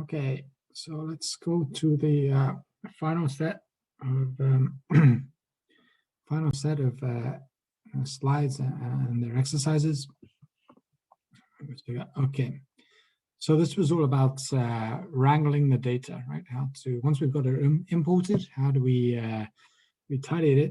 Okay, so let's go to the final set of final set of slides and their exercises. Okay, so this was all about wrangling the data, right? How to, once we've got it imported, how do we tidy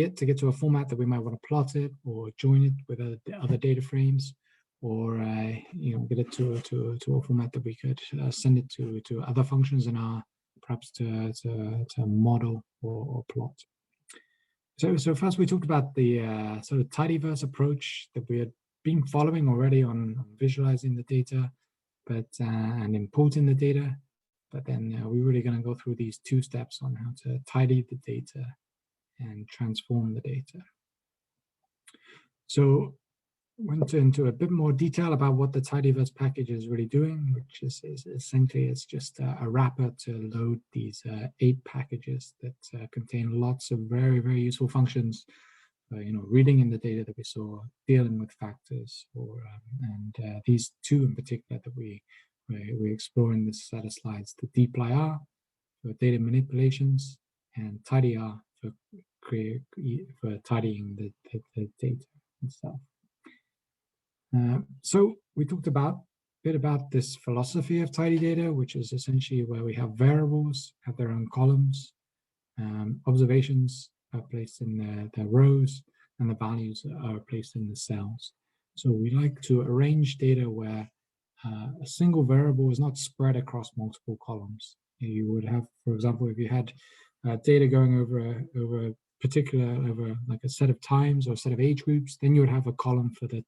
it to get to a format that we might want to plot it or join it with other data frames, or get it to a format that we could send it to other functions in R, perhaps to model or plot. So first we talked about the sort of tidyverse approach that we had been following already on visualizing the data, but and importing the data. But then we're really going to go through these two steps on how to tidy the data and transform the data. So went into a bit more detail about what the tidyverse package is really doing, which is essentially it's just a wrapper to load these 8 packages that contain lots of very, very useful functions. Reading in the data that we saw, dealing with factors, and these 2 in particular that we explore in this set of slides: the dplyr for data manipulations and tidyr for tidying the data itself. So we talked a bit about this philosophy of tidy data, which is essentially where we have variables have their own columns, observations are placed in the rows, and the values are placed in the cells. So we like to arrange data where a single variable is not spread across multiple columns. You would have, for example, if you had data going over like a set of times or a set of age groups, then you would have a column for the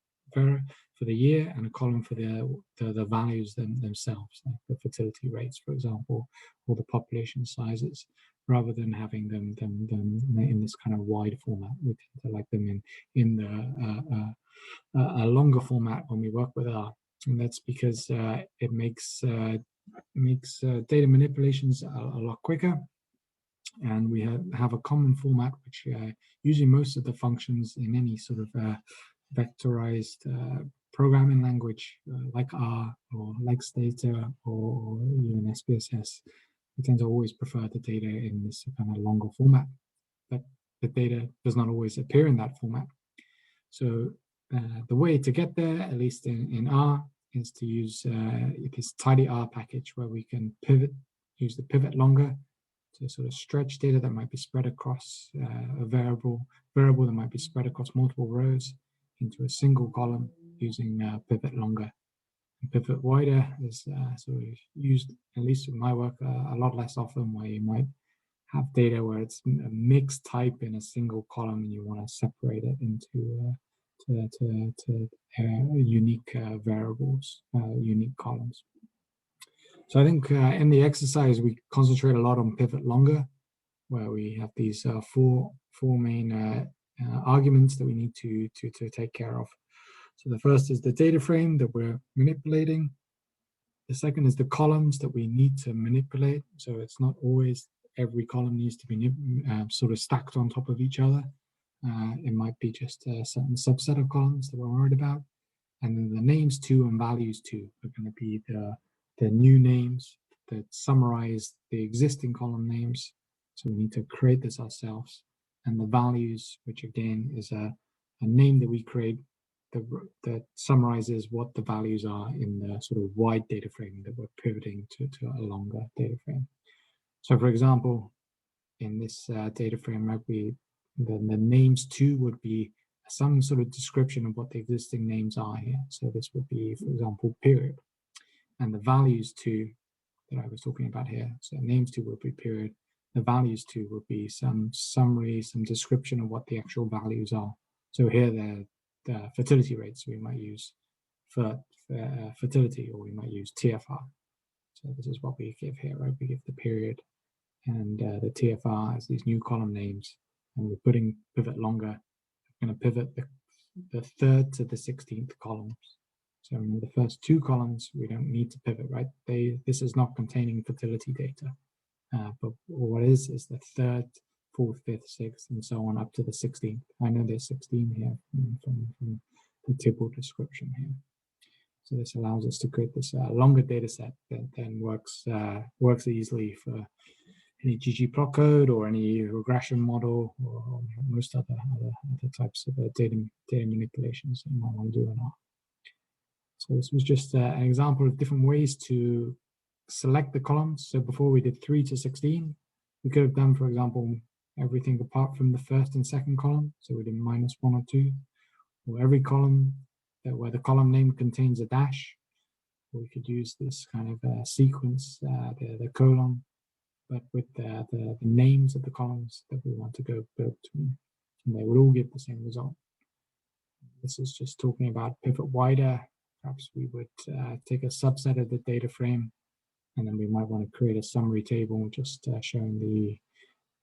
year and a column for the values themselves, like the fertility rates, for example, or the population sizes, rather than having them in this kind of wide format. We tend to like them in a longer format when we work with R, and that's because it makes data manipulations a lot quicker. And we have a common format, which usually most of the functions in any sort of vectorized programming language like R or like Stata or even SPSS, we tend to always prefer the data in this kind of longer format, but the data does not always appear in that format. So the way to get there, at least in R, is to use this tidyr package where we can use the pivot longer to sort of stretch data that might be spread across a variable that might be spread across multiple rows into a single column using pivot longer. And pivot wider is sort of used, at least in my work, a lot less often, where you might have data where it's a mixed type in a single column and you want to separate it into unique variables, unique columns. So I think in the exercise, we concentrate a lot on pivot longer, where we have these four main arguments that we need to take care of. So the first is the data frame that we're manipulating. The second is the columns that we need to manipulate. So it's not always every column needs to be sort of stacked on top of each other. It might be just a certain subset of columns that we're worried about. And then the names to and values to are going to be the new names that summarize the existing column names. So we need to create this ourselves. And the values, which again is a name that we create that summarizes what the values are in the sort of wide data frame that we're pivoting to a longer data frame. So for example, in this data frame, right, the names to would be some sort of description of what the existing names are here. So this would be, for example, period. And the values to that I was talking about here, so names to would be period. The values to would be some summary, some description of what the actual values are. So here the fertility rates, we might use for fertility, or we might use TFR. So this is what we give here, right? We give the period and the TFR as these new column names, and we're putting pivot longer. We're going to pivot the 3rd to the 16th columns. So in the first 2 columns, we don't need to pivot, right? This is not containing fertility data, but what is the 3rd, 4th, 5th, 6th, and so on up to the 16th. I know there's 16 here from the table description here. So this allows us to create this longer data set that then works easily for any ggplot code or any regression model or most other types of data manipulations that you might want to do or not. So this was just an example of different ways to select the columns. So before we did 3 to 16, we could have done, for example, everything apart from the first and second column. So we did -1 or 2, or every column where the column name contains a dash. Or we could use this kind of sequence, the colon, but with the names of the columns that we want to go between, and they would all give the same result. This is just talking about pivot wider. Perhaps we would take a subset of the data frame, and then we might want to create a summary table just showing the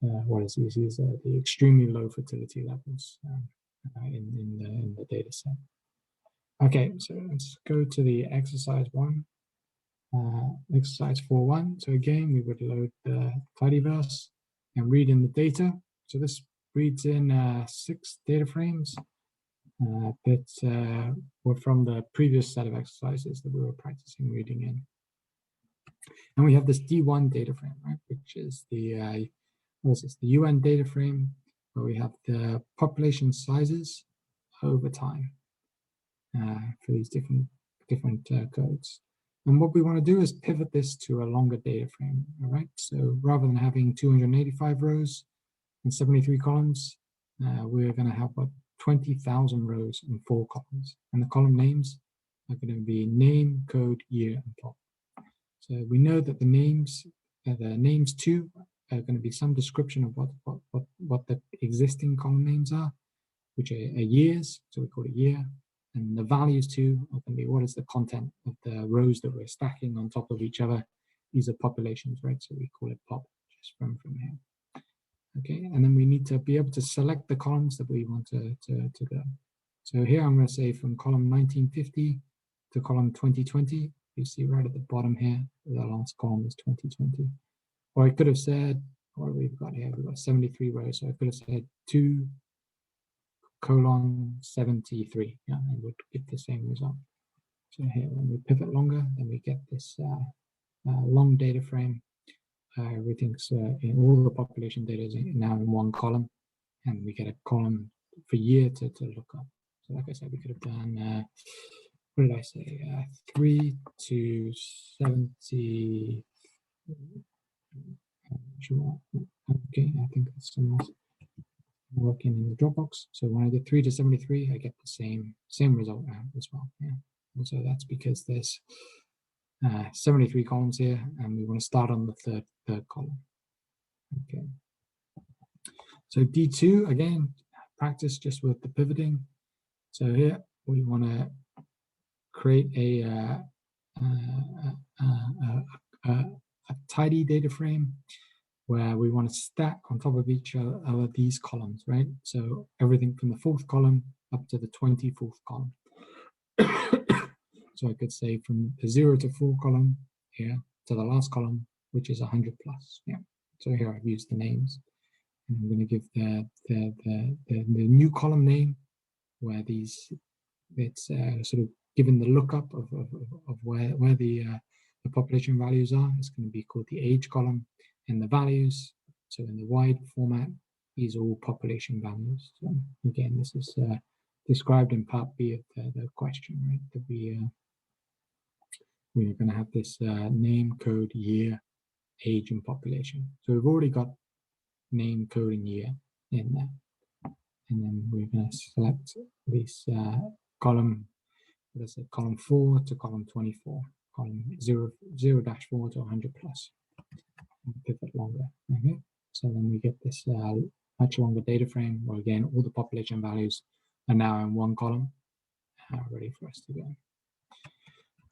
what is easy is the extremely low fertility levels in the data set. Okay, so let's go to the exercise 1. Exercise 4.1. So again, we would load the tidyverse and read in the data. So this reads in 6 data frames that were from the previous set of exercises that we were practicing reading in. And we have this D1 data frame, right, which is the the UN data frame, where we have the population sizes over time for these different codes. And what we want to do is pivot this to a longer data frame, all right? So rather than having 285 rows and 73 columns, we're going to have about 20,000 rows and 4 columns. And the column names are going to be name, code, year, and plot. So we know that the names too are going to be some description of what the existing column names are, which are years, so we call it year. And the values too are going to be what is the content of the rows that we're stacking on top of each other. These are populations, right? So we call it pop just from here. Okay, and then we need to be able to select the columns that we want to go. So here I'm going to say from column 1950 to column 2020. You see right at the bottom here, the last column is 2020. Or I could have said, what we've got here, we've got 73 rows. So I could have said 2:73, yeah, and would get the same result. So here, when we pivot longer, then we get this long data frame. Everything's in all the population data is now in one column, and we get a column for year to look up. So like I said, we could have done, what did I say, 3 to 70. Okay, I think that's someone else working in the Dropbox. So when I did 3 to 73, I get the same result out as well. Yeah, and so that's because there's 73 columns here, and we want to start on the third column. Okay. So D2 again, practice just with the pivoting. So here we want to create a tidy data frame where we want to stack on top of each other these columns, right? So everything from the 4th column up to the 24th column. So I could say from the 0 to 4 column here to the last column, which is 100 plus. Yeah. So here I've used the names, and I'm going to give the new column name where it's sort of given the lookup of where the population values are. It's going to be called the age column, and the values. So in the wide format, these are all population values. So again, this is described in part B of the question, right? That we're going to have this name, code, year, age, and population. So we've already got name, code, and year in there. And then we're going to select this column, let's say column 4 to column 24, column 0-4 to 100 plus. And pivot longer. Okay. So then we get this much longer data frame where again, all the population values are now in one column, ready for us to go.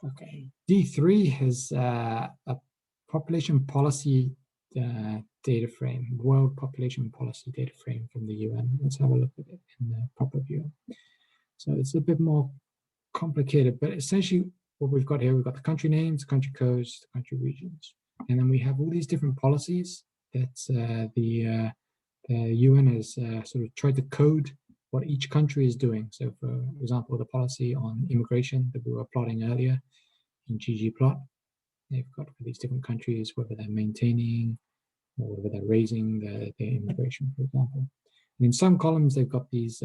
Okay, D3 is a population policy data frame, world population policy data frame from the UN. Let's have a look at it in the proper view. So it's a bit more complicated, but essentially what we've got here, we've got the country names, country codes, the country regions, and then we have all these different policies that the UN has sort of tried to code what each country is doing. So for example, the policy on immigration that we were plotting earlier in ggplot, they've got for these different countries, whether they're maintaining or whether they're raising their immigration, for example. And in some columns, they've got these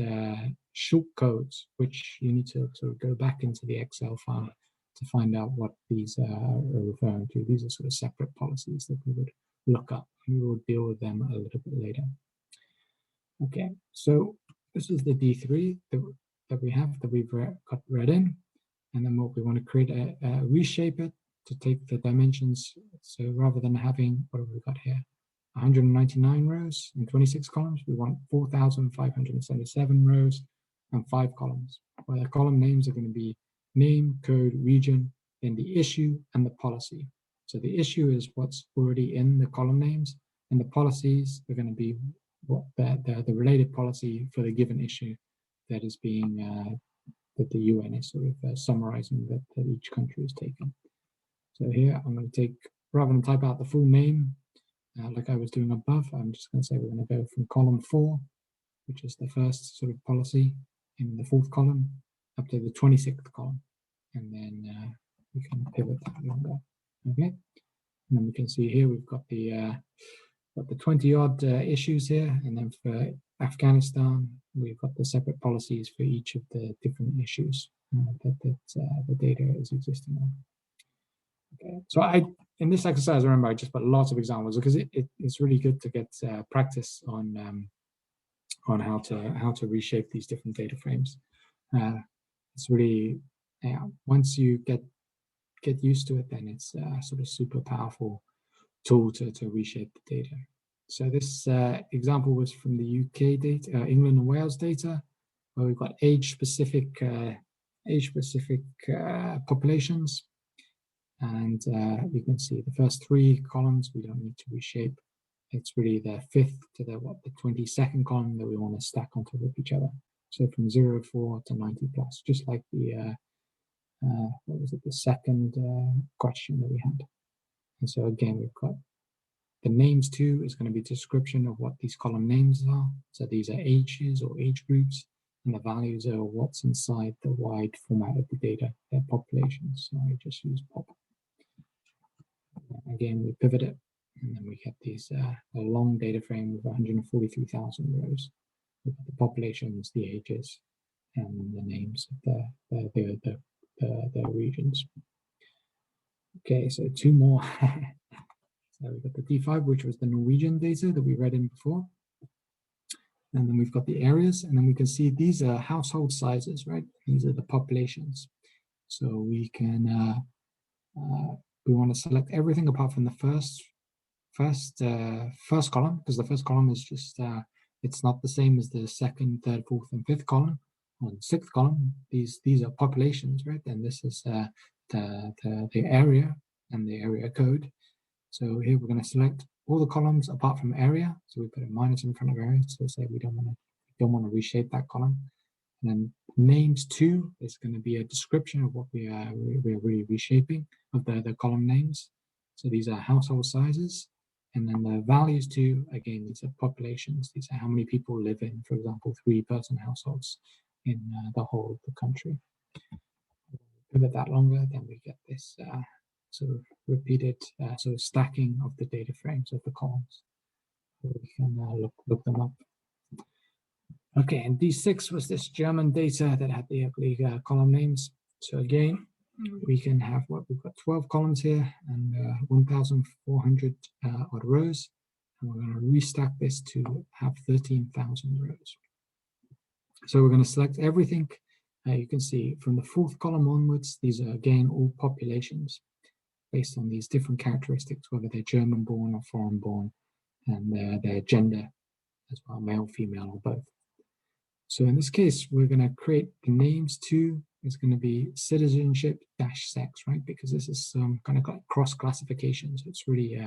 short codes, which you need to sort of go back into the Excel file to find out what these are referring to. These are sort of separate policies that we would look up, and we will deal with them a little bit later. Okay, so this is the D3 that we have, that we've got read in. And then what we want to create, reshape it to take the dimensions. So rather than having, what have we got here? 199 rows and 26 columns, we want 4,577 rows and 5 columns, where the column names are going to be name, code, region, then the issue and the policy. So the issue is what's already in the column names, and the policies are going to be what the related policy for the given issue that is being that the UN is sort of summarizing that each country is taking. So here I'm going to take, rather than type out the full name like I was doing above, I'm just going to say we're going to go from column 4, which is the first sort of policy in the 4th column, up to the 26th column. And then we can pivot that longer. Okay. And then we can see here we've got the 20 odd issues here. And then for Afghanistan, we've got the separate policies for each of the different issues that the data is existing on. Okay, so in this exercise, remember, I just put lots of examples because it's really good to get practice on how to reshape these different data frames. It's really, once you get used to it, then it's sort of super powerful tool to reshape the data. So this example was from the UK data, England and Wales data, where we've got age-specific populations. And you can see the first 3 columns we don't need to reshape. It's really the 5th to the 22nd column that we want to stack on top of each other. So from 0, 4 to 90 plus, just like the what was it, the second question that we had. And so again, we've got the names too is going to be a description of what these column names are. So these are ages or age groups, and the values are what's inside the wide format of the data, their populations. So I just use pop. Again, we pivot it, and then we get these a long data frame with 143,000 rows. We've got the populations, the ages, and the names of the regions. Okay, so 2 more. So we've got the D5, which was the Norwegian data that we read in before. And then we've got the areas, and then we can see these are household sizes, right? These are the populations. So we can, we want to select everything apart from the first column, because the first column is just, it's not the same as the 2nd, 3rd, 4th, and 5th column. On the 6th column, these are populations, right? And this is the area and the area code. So here we're going to select all the columns apart from area. So we put a minus in front of area to say we don't want to reshape that column. And then names 2 is going to be a description of what we're really reshaping of the column names. So these are household sizes. And then the values 2, again, these are populations. These are how many people live in, for example, 3-person households in the whole of the country. Pivot that longer, then we get this sort of repeated sort of stacking of the data frames of the columns. So we can look them up. Okay, and D6 was this German data that had the ugly column names. So again, we can have we've got 12 columns here and 1,400 odd rows. And we're going to restack this to have 13,000 rows. So we're going to select everything. You can see from the 4th column onwards, these are again all populations based on these different characteristics, whether they're German born or foreign born, and their gender as well, male, female, or both. So in this case, we're going to create the names 2 is going to be citizenship - sex, right? Because this is some kind of like cross classification. So it's really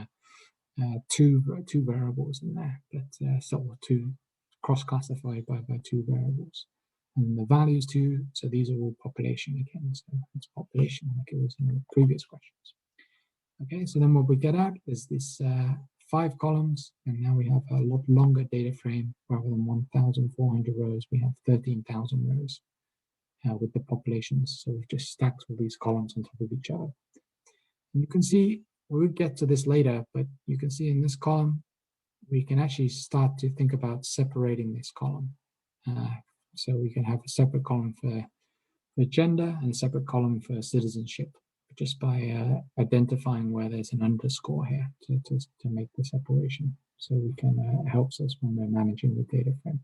two variables in there, but so 2 cross classified by 2 variables. And the values 2, so these are all population again. So it's population like it was in the previous questions. Okay, so then what we get out is this 5 columns, and now we have a lot longer data frame. Rather than 1,400 rows, we have 13,000 rows with the populations. So we've just stacked all these columns on top of each other. And you can see, we'll get to this later, but you can see in this column, we can actually start to think about separating this column. So we can have a separate column for gender and a separate column for citizenship, just by identifying where there's an underscore here to make the separation. So we can, it helps us when we're managing the data frame.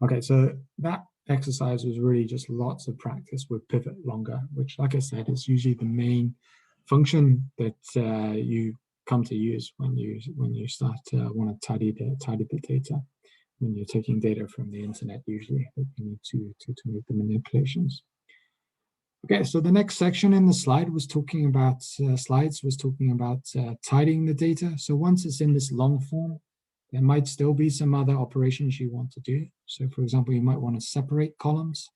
Okay, so that exercise was really just lots of practice with pivot longer, which, like I said, is usually the main function that you come to use when you start to want to tidy the data. When you're taking data from the internet, usually that you need to make the manipulations. Okay, so the next section in the slide was talking about tidying the data. So once it's in this long form, there might still be some other operations you want to do. So for example, you might want to separate columns.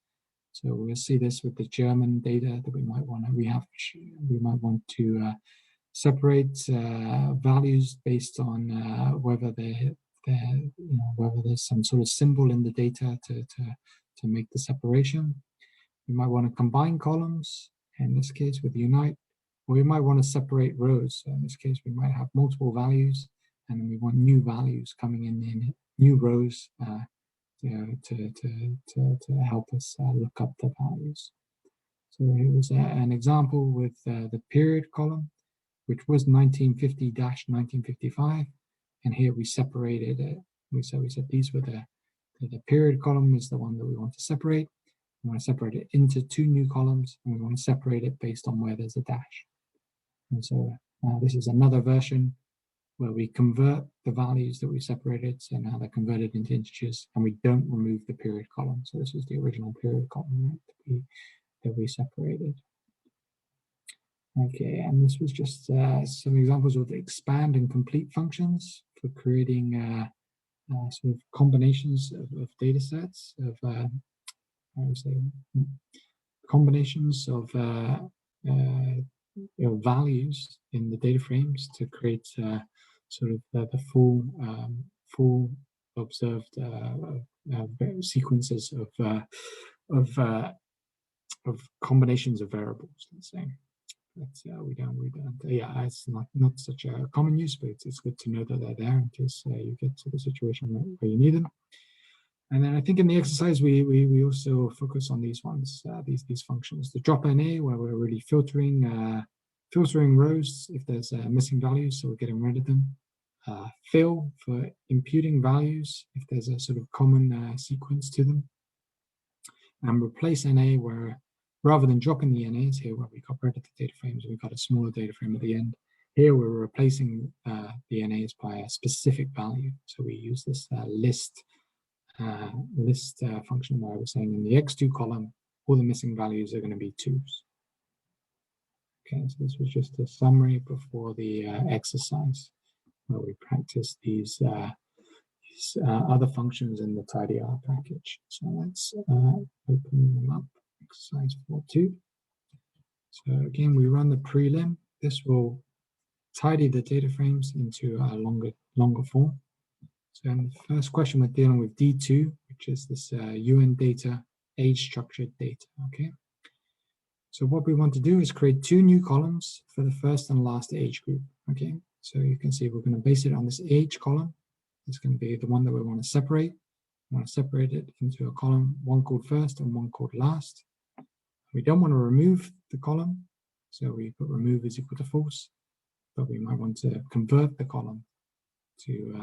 So we'll see this with the German data that we might want to separate values based on whether whether there's some sort of symbol in the data to make the separation. You might want to combine columns, in this case with unite, or we might want to separate rows. So in this case, we might have multiple values, and then we want new values coming in new rows to help us look up the values. So here was an example with the period column, which was 1950-1955, and here we separated it. We said these were the period column is the one that we want to separate. We want to separate it into 2 new columns, and we want to separate it based on where there's a dash. And so this is another version where we convert the values that we separated, so now they're converted into integers, and we don't remove the period column. So this is the original period column, right, that we separated. Okay, and this was just some examples of the expand and complete functions for creating sort of combinations of data sets, of I would say combinations of values in the data frames to create sort of the full observed sequences of combinations of variables, let's say. But we don't. Yeah, it's not such a common use, but it's good to know that they're there in case you get to the situation where you need them. And then I think in the exercise we also focus on these ones, these functions. The drop NA, where we're really filtering rows if there's missing values, so we're getting rid of them. Fill for imputing values if there's a sort of common sequence to them. And replace NA, where rather than dropping the NAs here, where we got rid of the data frames, we got a smaller data frame at the end. Here we're replacing the NAs by a specific value. So we use this list function where I was saying in the x2 column, all the missing values are going to be 2s. Okay, so this was just a summary before the exercise where we practice these other functions in the tidyr package. So let's open them up. Exercise 4.2. So again, we run the prelim. This will tidy the data frames into a longer form. So in the first question, we're dealing with D2, which is this UN data, age structured data, okay? So what we want to do is create 2 new columns for the first and last age group, okay? So you can see we're going to base it on this age column. It's going to be the one that we want to separate. We want to separate it into a column, one called first and one called last. We don't want to remove the column, so we put remove is equal to false, but we might want to convert the column to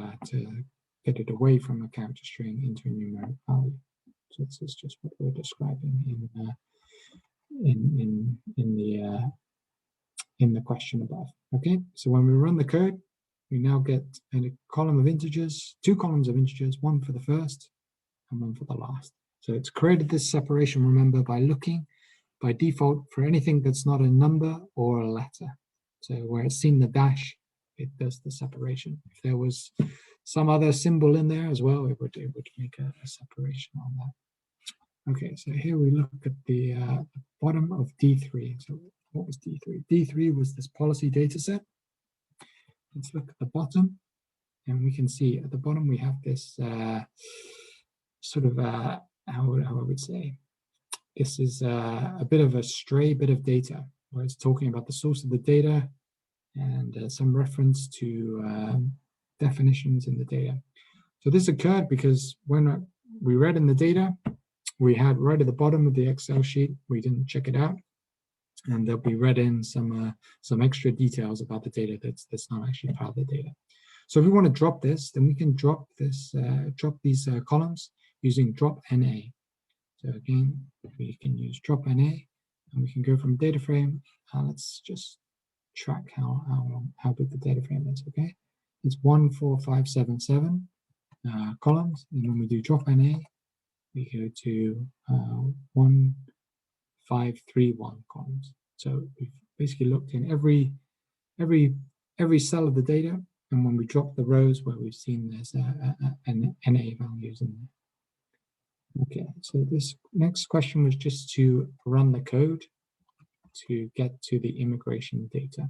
get it away from a character string into a numeric value. So this is just what we're describing in the question above. Okay, so when we run the code, we now get a column of integers, 2 columns of integers, one for the first and one for the last. So it's created this separation, remember, by looking by default for anything that's not a number or a letter. So where it's seen the dash, it does the separation. If there was some other symbol in there as well, it would make a separation on that. Okay, so here we look at the bottom of D3. So what was D3? D3 was this policy data set. Let's look at the bottom, and we can see at the bottom we have this sort of, how I would say, this is a bit of a stray bit of data, where it's talking about the source of the data and some reference to definitions in the data. So this occurred because when we read in the data, we had right at the bottom of the Excel sheet, we didn't check it out, and there'll be read in some extra details about the data that's not actually part of the data. So if we want to drop this, then we can drop these columns using drop NA. So again, we can use drop NA, and we can go from data frame. Let's just track how big the data frame is. Okay, it's 14577 columns, and when we do drop NA, we go to 1531 columns. So we've basically looked in every cell of the data, and when we drop the rows where we've seen there's an NA values in there. Okay, so this next question was just to run the code to get to the immigration data.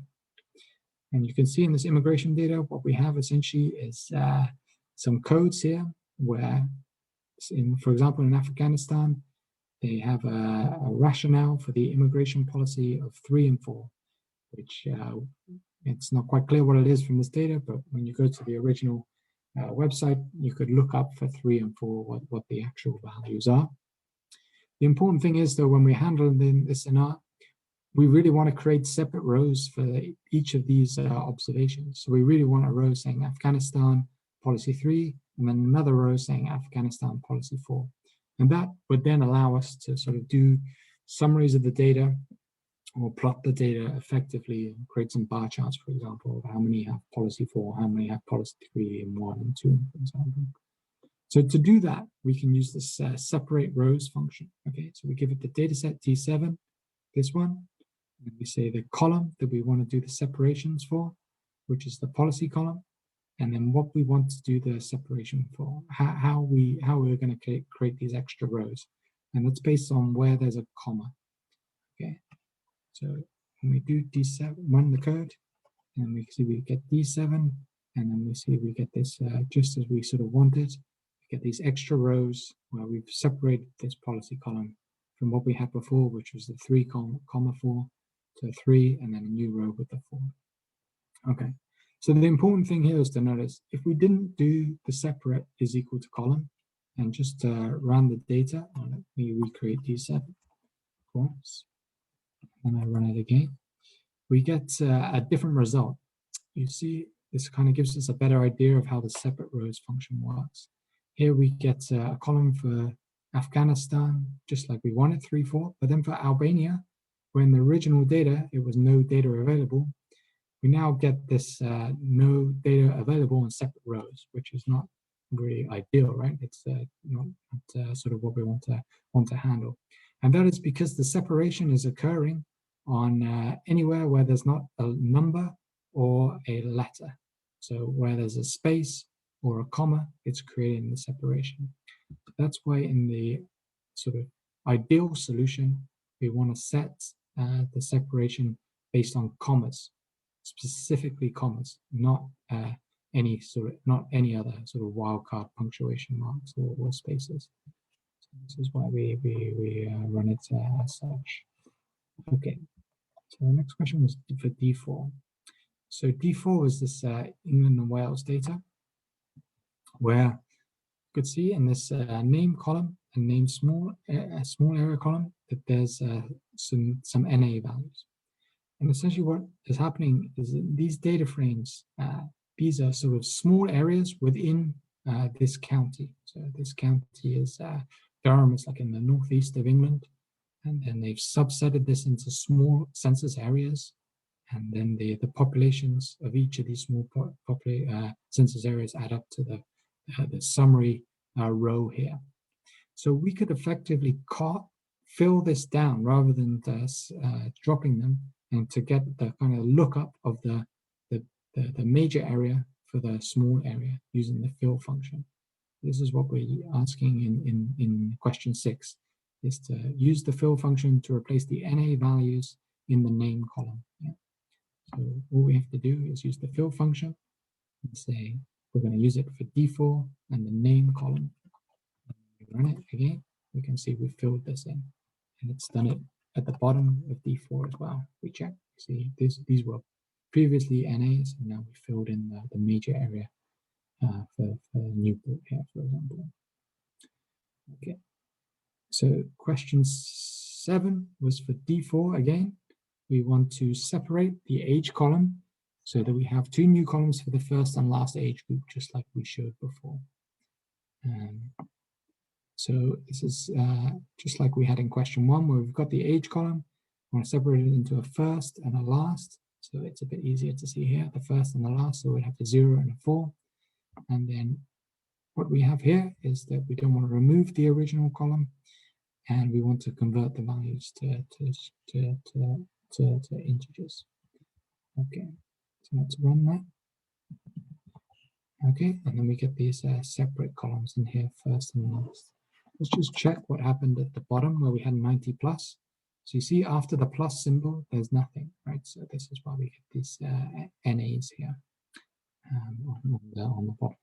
And you can see in this immigration data, what we have essentially is some codes here where, for example, in Afghanistan, they have a rationale for the immigration policy of 3 and 4, which it's not quite clear what it is from this data, but when you go to the original website, you could look up for 3 and 4 what the actual values are. The important thing is, though, when we're handling this in R, we really want to create separate rows for each of these observations. So we really want a row saying Afghanistan policy 3, and then another row saying Afghanistan policy 4. And that would then allow us to sort of do summaries of the data or plot the data effectively and create some bar charts, for example, of how many have policy 4, how many have policy 3 and 1 and 2, for example. So to do that, we can use this separate rows function. Okay, so we give it the dataset T7, this one, and we say the column that we want to do the separations for, which is the policy column, and then what we want to do the separation for, how we're going to create these extra rows. And that's based on where there's a comma. Okay, so when we do D7, run the code, and we see we get D7, and then we see we get this just as we sort of wanted. We get these extra rows where we've separated this policy column from what we had before, which was the 3, 4 to 3, and then a new row with the 4. Okay, so the important thing here is to notice if we didn't do the separate is equal to column and just ran the data, let me recreate D7, of course, and I run it again, we get a different result. You see, this kind of gives us a better idea of how the separate rows function works. Here we get a column for Afghanistan, just like we wanted, 3, 4, but then for Albania, where in the original data, it was no data available, we now get this no data available in separate rows, which is not really ideal, right? It's not sort of what we want to handle. And that is because the separation is occurring on anywhere where there's not a number or a letter. So where there's a space or a comma, it's creating the separation. That's why in the sort of ideal solution, we want to set the separation based on commas, specifically commas, not any other sort of wildcard punctuation marks or spaces. So this is why we run it as such. Okay, so the next question was for D4. So D4 is this England and Wales data, where you could see in this name column and name small area column that there's some NA values. And essentially what is happening is that these data frames, these are sort of small areas within this county. So this county is Durham, is like in the northeast of England. And then they've subsetted this into small census areas. And then the populations of each of these small census areas add up to the summary row here. So we could effectively fill this down rather than dropping them, and to get the kind of lookup of the major area for the small area using the fill function. This is what we're asking in question 6, is to use the fill function to replace the NA values in the name column. Yeah. So all we have to do is use the fill function and say we're going to use it for D4 and the name column. We run it again, we can see we filled this in, and it's done it at the bottom of D4 as well. We check, see these were previously NAs, and now we filled in the major area for Newport here, for example. Okay, so question 7 was for D4 again. We want to separate the age column so that we have 2 new columns for the first and last age group, just like we showed before. So this is just like we had in question 1, where we've got the age column. We want to separate it into a first and a last. So it's a bit easier to see here, the first and the last. So we have a 0 and a 4. And then what we have here is that we don't want to remove the original column, and we want to convert the values to integers. Okay, so let's run that. Okay, and then we get these separate columns in here, first and last. Let's just check what happened at the bottom where we had 90 plus. So you see after the plus symbol, there's nothing, right? So this is why we get these NAs here on the bottom.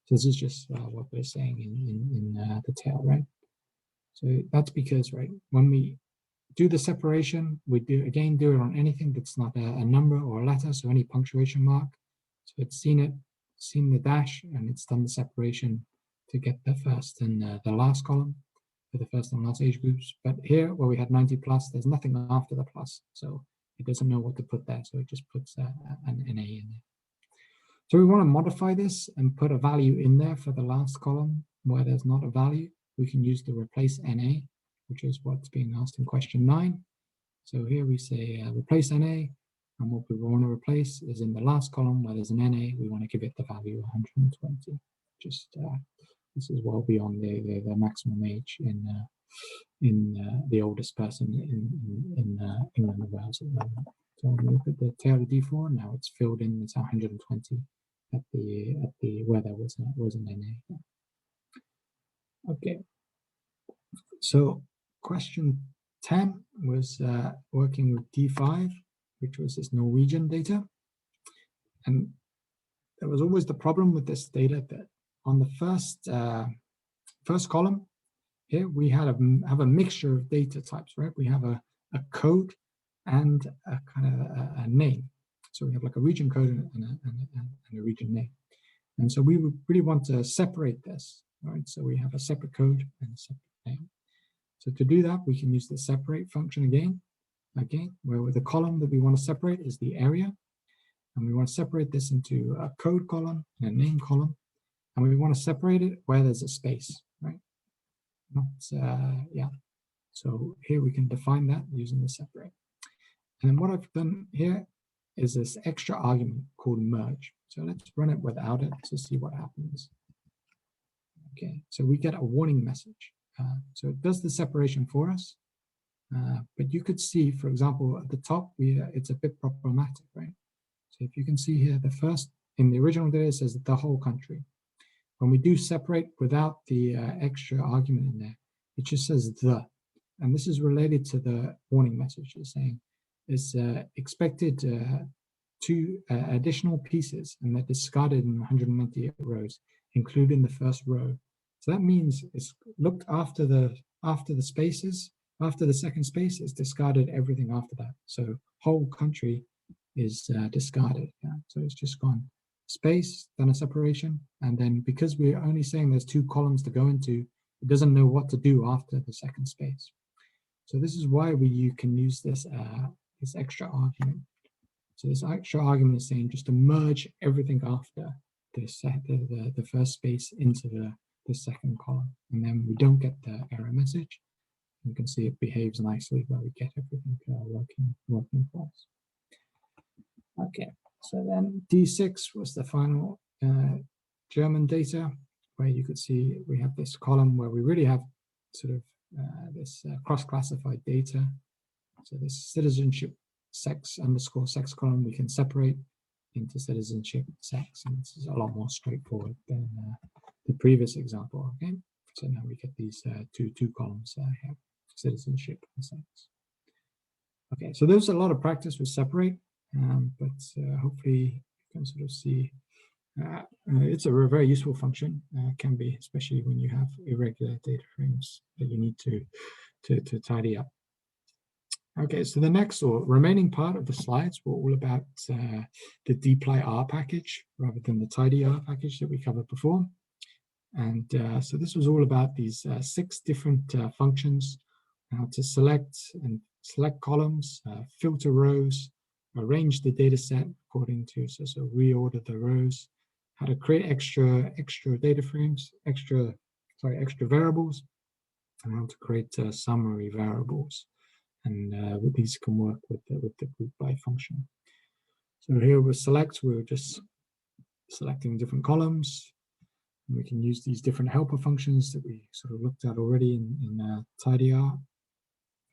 So this is just what we're saying in the tail, right? So that's because, right, when we do the separation, we do it on anything that's not a number or a letter, so any punctuation mark. So it's seen the dash, and it's done the separation to get the first and the last column for the first and last age groups. But here, where we had 90 plus, there's nothing after the plus, so it doesn't know what to put there, so it just puts an NA in there. So we want to modify this and put a value in there for the last column where there's not a value. We can use the replace NA, which is what's being asked in question 9. So here we say replace NA, and what we want to replace is in the last column where there's an NA, we want to give it the value 120. Just this is well beyond the maximum age in the oldest person in England and Wales at the moment. So when we look at the tail of D4, now it's filled in, it's 120 at the where there was an NA. Okay, so question 10 was working with D5, which was this Norwegian data. And there was always the problem with this data that on the first column here, we have a mixture of data types, right? We have a code and a kind of a name. So we have like a region code and a region name. And so we would really want to separate this, right? So we have a separate code and a separate name. So to do that, we can use the separate function again, where the column that we want to separate is the area. And we want to separate this into a code column and a name column. And we want to separate it where there's a space, right? So here we can define that using the separate. And then what I've done here is this extra argument called merge. So let's run it without it to see what happens. Okay, so we get a warning message. So it does the separation for us. But you could see, for example, at the top, it's a bit problematic, right? So if you can see here, the first, in the original data, it says the whole country. When we do separate without the extra argument in there, it just says the. And this is related to the warning message. It's saying it's expected 2 additional pieces, and they're discarded in 198 rows, including the first row. So that means it's looked after the spaces. After the second space, it's discarded everything after that. So whole country is discarded. Yeah? So it's just gone space, then a separation, and then because we're only saying there's 2 columns to go into, it doesn't know what to do after the second space. So this is why you can use this this extra argument. So this extra argument is saying just to merge everything after the first space into the second column, and then we don't get the error message. You can see it behaves nicely where we get everything working for us. Okay, so then D6 was the final German data, where you could see we have this column where we really have sort of this cross-classified data. So this citizenship sex _sex column we can separate into citizenship sex, and this is a lot more straightforward than the previous example. Okay, so now we get these two columns here, citizenship and sex. Okay, so there's a lot of practice with separate. but hopefully you can sort of see it's a very useful function, can be, especially when you have irregular data frames that you need to tidy up. Okay, so the next or remaining part of the slides were all about the dplyr package rather than the tidyr package that we covered before. And so this was all about these 6 different functions, how to select columns, filter rows, arrange the data set according to, so reorder the rows, how to create extra data frames, extra variables, and how to create summary variables. And these can work with the group by function. So here with select, we're just selecting different columns. And we can use these different helper functions that we sort of looked at already in tidyr.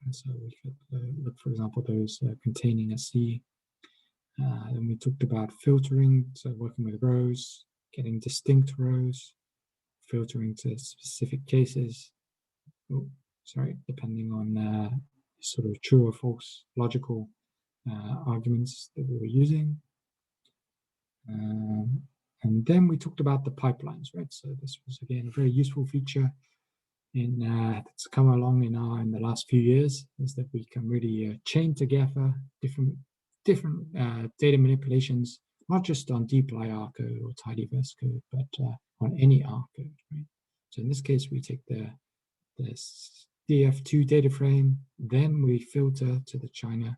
And so we could look, for example, those containing a C. Then we talked about filtering, so working with rows, getting distinct rows, filtering to specific cases. Depending on sort of true or false logical arguments that we were using. And then we talked about the pipelines, right? So this was, again, a very useful feature that's come along in the last few years, is that we can really chain together different data manipulations, not just on dplyr code or tidyverse code, but on any R code, right? So in this case, we take the DF2 data frame, then we filter to the China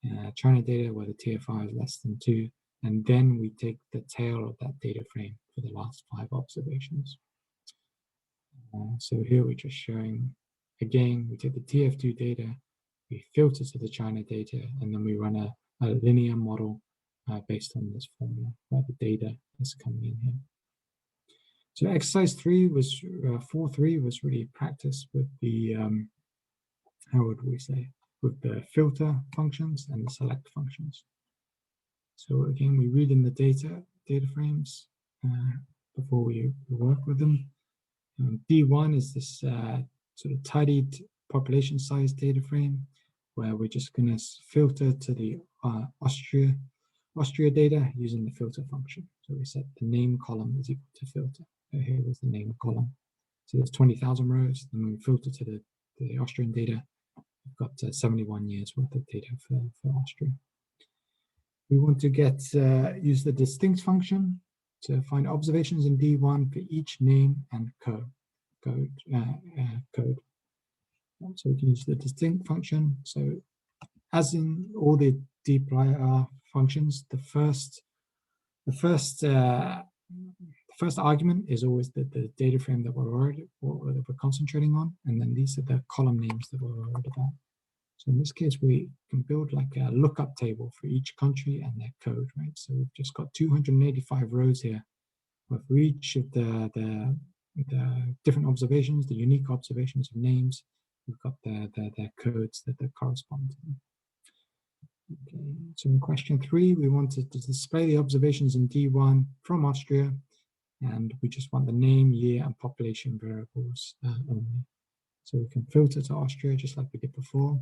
data where the TFR is less than 2, and then we take the tail of that data frame for the last 5 observations. So here we're just showing, again, we take the TF2 data, we filter to the China data, and then we run a linear model based on this formula where the data is coming in here. So exercise 4.3 was really practice with the, how would we say, with the filter functions and the select functions. So again, we read in the data frames before we work with them. D1 is this sort of tidied population size data frame where we're just going to filter to the Austria data using the filter function. So we set the name column is equal to filter. So here was the name column. So there's 20,000 rows. Then we filter to the Austrian data. We've got 71 years worth of data for Austria. We want to use the distinct function to find observations in D1 for each name and code. So we can use the distinct function. So as in all the dplyr functions, the first argument is always the data frame that we're concentrating on, and then these are the column names that we're worried about. So in this case, we can build like a lookup table for each country and their code, right? So we've just got 285 rows here, where for each of the different observations, the unique observations of names, we've got their codes that correspond to them. Okay, so in question 3, we wanted to display the observations in D1 from Austria, and we just want the name, year, and population variables only. So we can filter to Austria just like we did before.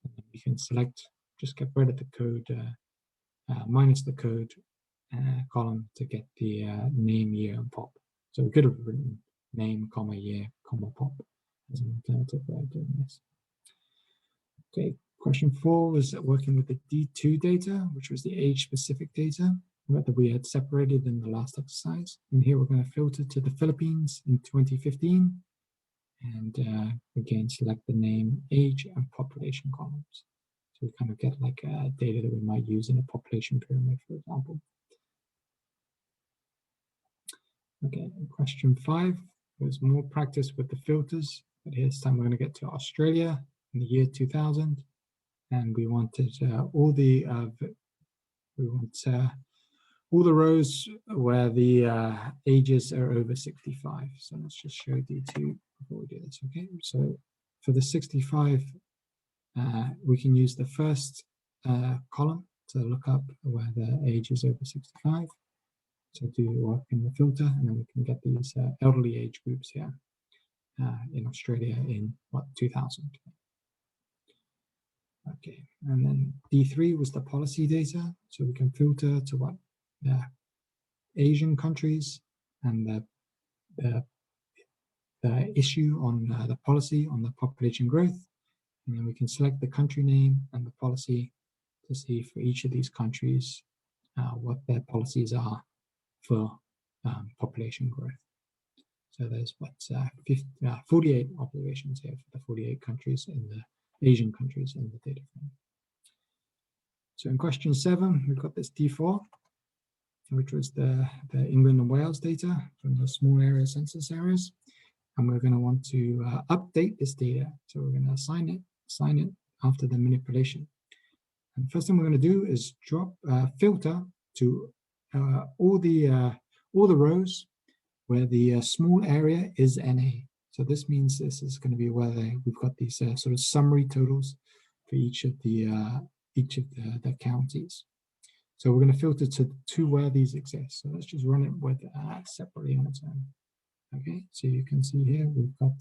And then we can select, just get rid of the code, minus the code column to get the name, year, and pop. So we could have written name, comma, year, comma, pop as an alternative way of doing this. Okay, question 4 was working with the D2 data, which was the age-specific data that we had separated in the last exercise. And here we're going to filter to the Philippines in 2015. And again, select the name, age, and population columns. So we kind of get like data that we might use in a population pyramid, for example. Okay, question 5 was more practice with the filters, but here this time we're going to get to Australia in the year 2000, and we wanted all the rows where the ages are over 65. So let's just show D2 before we do this. Okay, so for the 65, we can use the first column to look up where the age is over 65. So do work in the filter, and then we can get these elderly age groups here in Australia in 2000. Okay, and then D3 was the policy data. So we can filter to what the Asian countries and the issue on the policy on the population growth. And then we can select the country name and the policy to see for each of these countries what their policies are for population growth. So there's 48 observations here for the 48 countries in the Asian countries in the data frame. So in question 7, we've got this D4, which was the England and Wales data from the small area census areas. And we're going to want to update this data. So we're going to assign it after the manipulation. And the first thing we're going to do is filter to all the rows where the small area is NA. So this means this is going to be where we've got these sort of summary totals for each of the counties. So we're going to filter to where these exist. So let's just run it with separately on its own. Okay, so you can see here we've got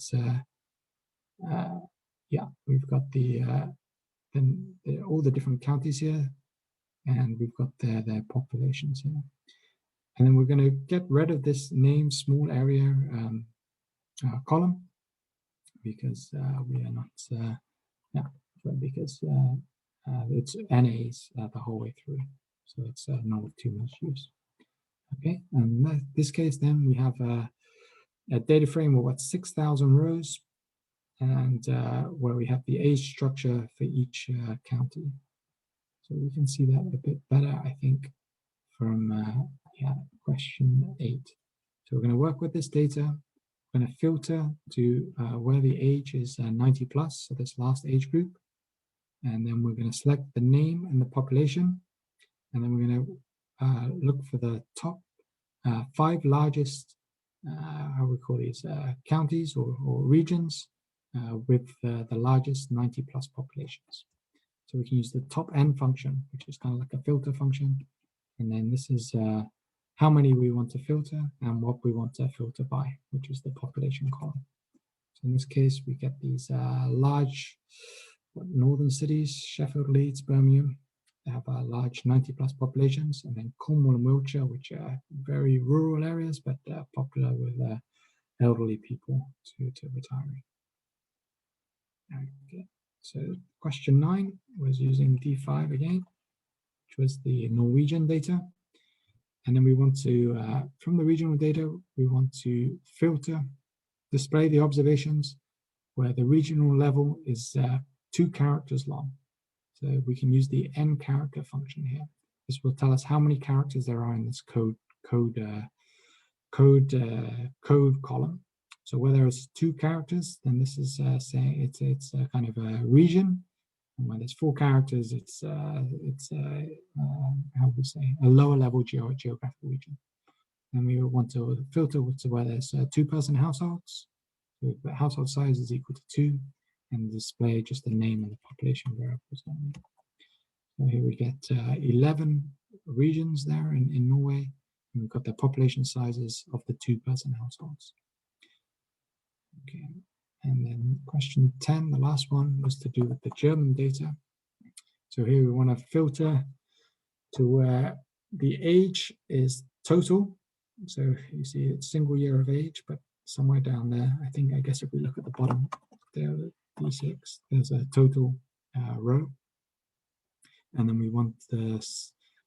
we've got all the different counties here, and we've got their populations here. And then we're going to get rid of this name small area column because we are not because it's NAs the whole way through, so it's not of too much use. Okay, and in this case, then we have a data frame of what 6,000 rows, and where we have the age structure for each county. So we can see that a bit better, I think, from question 8. So we're going to work with this data. We're going to filter to where the age is 90 plus, so this last age group. And then we're going to select the name and the population. And then we're going to look for the top 5 largest, how we call these, counties or regions with the largest 90 plus populations. So we can use the top N function, which is kind of like a filter function. And then this is how many we want to filter and what we want to filter by, which is the population column. So in this case, we get these large northern cities, Sheffield, Leeds, Birmingham. They have large 90 plus populations, and then Cornwall and Wiltshire, which are very rural areas, but popular with elderly people to retiring. Okay, so question 9 was using D5 again, which was the Norwegian data. And then we want to, from the regional data, we want to display the observations where the regional level is 2 characters long. So we can use the n character function here. This will tell us how many characters there are in this code column. So where there is 2 characters, then this is saying it's a kind of a region. And when there's 4 characters, it's how would we say, a lower level geographical region. And we want to filter to where there's 2-person households. So the household size is equal to 2, and display just the name and the population variables only. So here we get 11 regions there in Norway, and we've got the population sizes of the 2-person households. Okay, and then question 10, the last one, was to do with the German data. So here we want to filter to where the age is total. So you see it's single year of age, but somewhere down there, I guess if we look at the bottom there, D6, there's a total row. And then we want the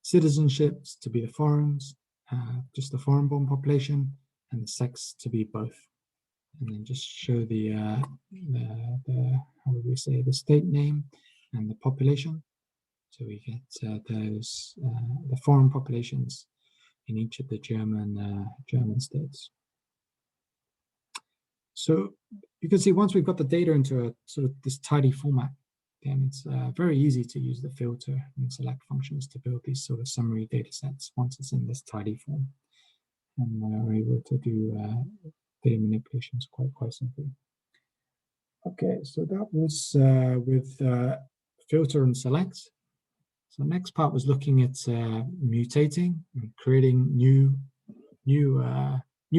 citizenships to be the foreigners, just the foreign-born population, and the sex to be both. And then just show the how would we say, the state name and the population. So we get those the foreign populations in each of the German states. So you can see once we've got the data into a sort of this tidy format, then it's very easy to use the filter and select functions to build these sort of summary data sets once it's in this tidy form. And we're able to do data manipulations quite simply. Okay, so that was with filter and select. So the next part was looking at mutating and creating new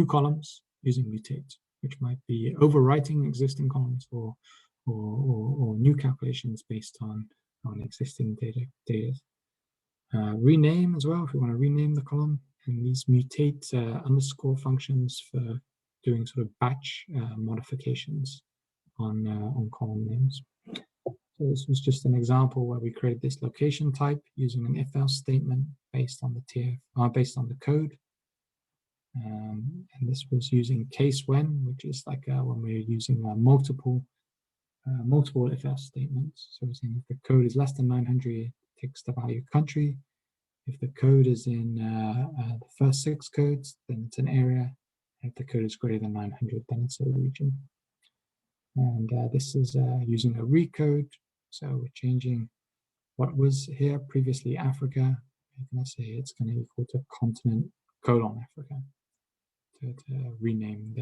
columns using mutate, which might be overwriting existing columns or new calculations based on on existing data. Rename as well, if we want to rename the column, and these mutate underscore functions for doing sort of batch modifications on column names. So this was just an example where we created this location type using an if-else statement based on the code. And this was using case when, which is like when we're using multiple if-else statements. So we're saying if the code is less than 900, it takes the value country. If the code is in the first 6 codes, then it's an area. If the code is greater than 900, then it's a region. And this is using a recode. So we're changing what was here previously Africa. I'm going to say it's going to equal to continent : Africa to rename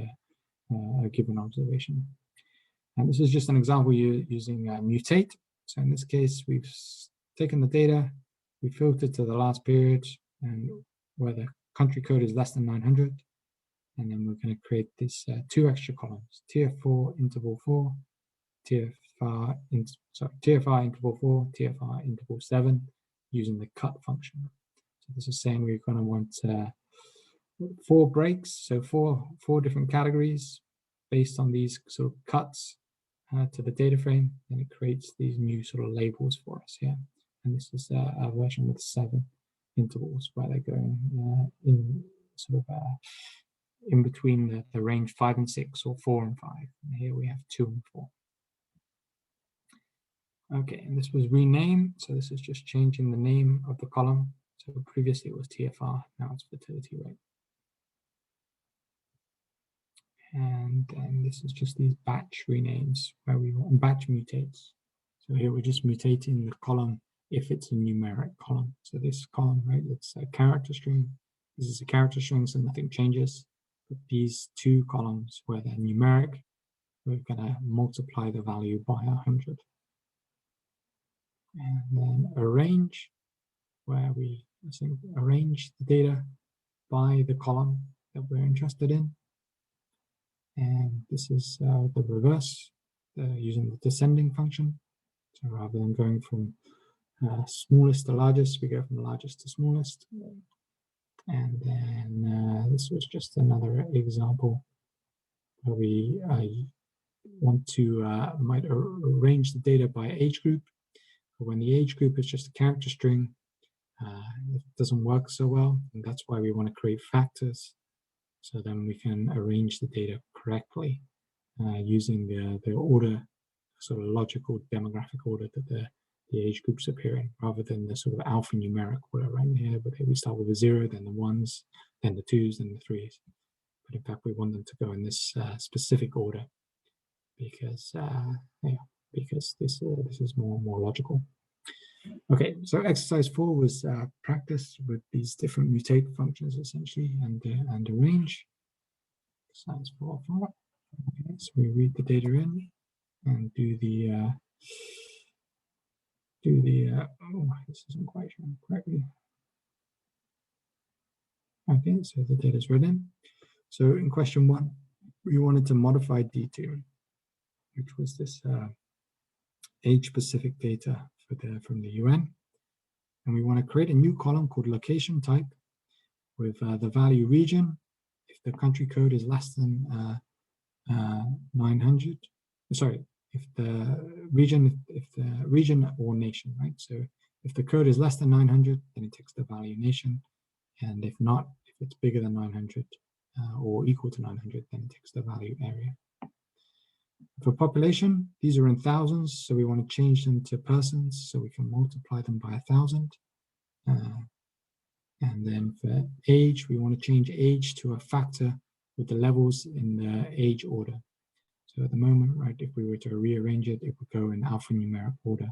a given observation. And this is just an example using mutate. So in this case, we've taken the data, we filtered to the last period, and where the country code is less than 900. And then we're going to create these 2 extra columns: TF4 interval 4, TFR interval 4, TFR interval 7, using the cut function. So this is saying we're going to want 4 breaks, so four different categories based on these sort of cuts to the data frame, and it creates these new sort of labels for us here. And this is a version with 7 intervals where they're going in sort of in between the range 5 and 6, or 4 and 5. And here we have 2 and 4. Okay, and this was rename. So this is just changing the name of the column. So previously it was TFR, now it's fertility rate. And then this is just these batch renames where we want batch mutates. So here we're just mutating the column if it's a numeric column. So this column, right, it's a character string. This is a character string, so nothing changes. But these 2 columns where they're numeric, we're going to multiply the value by 100. And then arrange, where we arrange the data by the column that we're interested in. And this is the reverse, using the descending function. So rather than going from smallest to largest, we go from largest to smallest. And then this was just another example where we want to might arrange the data by age group. But when the age group is just a character string, it doesn't work so well, and that's why we want to create factors, so then we can arrange the data correctly using the order, sort of logical demographic order that the age groups appear in, rather than the sort of alphanumeric order right here, but we start with a 0, then the 1s, then the 2s, then the 3s. But in fact, we want them to go in this specific order because this is more logical. Okay, so exercise 4 was practice with these different mutate functions essentially, and arrange. Exercise 4. Okay, so we read the data in and do the oh, this isn't quite shown correctly. Okay, so the data is read in. So in question 1, we wanted to modify D2, which was this age-specific data from the UN. And we want to create a new column called location type with the value region if the country code is less than 900. Sorry, if the region or nation, right? So if the code is less than 900, then it takes the value nation, and if not, if it's bigger than 900 or equal to 900, then it takes the value area. For population, these are in thousands, so we want to change them to persons, so we can multiply them by 1,000. And then for age, we want to change age to a factor with the levels in the age order. So at the moment, right, if we were to rearrange it, it would go in alphanumeric order.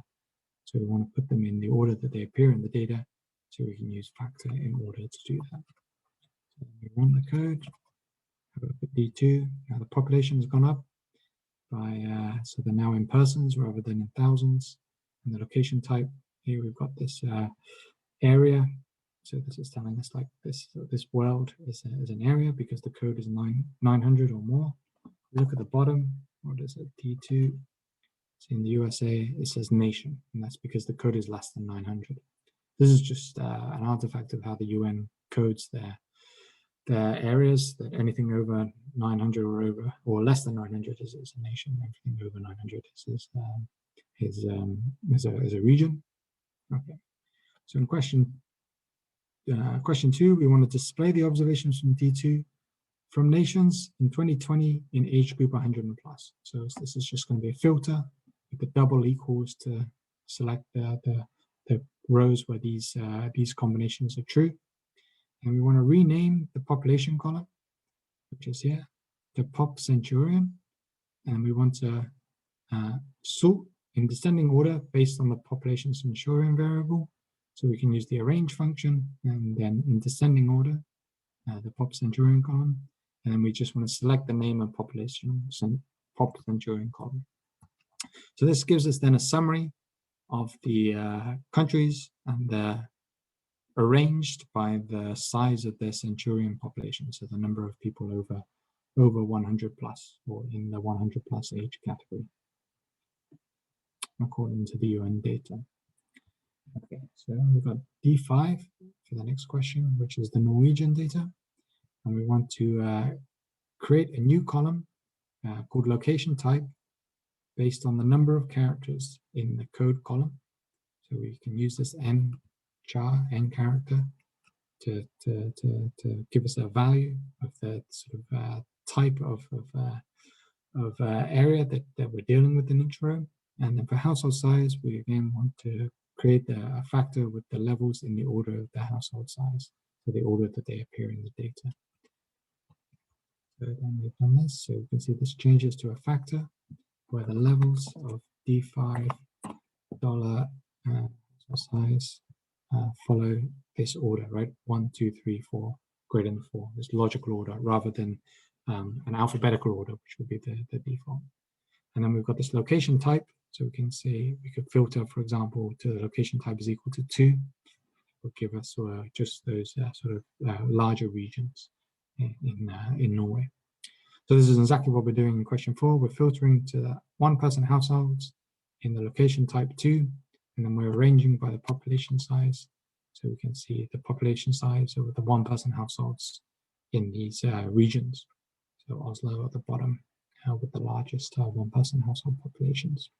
So we want to put them in the order that they appear in the data, so we can use factor in order to do that. So we run the code, have a look at D2. Now the population has gone up by, so they're now in persons rather than in thousands. And the location type, here we've got this area. So this is telling us like this world is an area because the code is 900 or more. Look at the bottom, what is it, D2, So in the USA, it says nation, and that's because the code is less than 900. This is just an artifact of how the UN codes their areas, that anything over 900 or less than 900 is a nation. Everything over 900 is a region. Okay. So in question 2, we want to display the observations from D2 from nations in 2020 in age group 100 and plus. So this is just going to be a filter with the double equals to select the rows where these combinations are true. And we want to rename the population column, which is here, to pop centurion. And we want to sort in descending order based on the population centurion variable. So we can use the arrange function, and then in descending order, the pop centurion column. And then we just want to select the name of population pop centurion column. So this gives us then a summary of the countries, and they're arranged by the size of their centurion population, so the number of people over 100 plus, or in the 100 plus age category, according to the UN data. Okay, so we've got D5 for the next question, which is the Norwegian data. And we want to create a new column called location type based on the number of characters in the code column. So we can use this n character to give us a value of the sort of type of area that we're dealing with in each row. And then for household size, we again want to create a factor with the levels in the order of the household size, so the order that they appear in the data. So then we've done this, so you can see this changes to a factor where the levels of D5 dollar size follow this order, right? 1, 2, 3, 4, greater than 4, this logical order, rather than an alphabetical order, which would be the default. And then we've got this location type, so we can say we could filter, for example, to the location type is equal to 2, will give us just those sort of larger regions in Norway. So this is exactly what we're doing in question 4. We're filtering to one-person households in the location type 2, and then we're arranging by the population size. So we can see the population size of the one-person households in these regions. So Oslo at the bottom with the largest one-person household populations.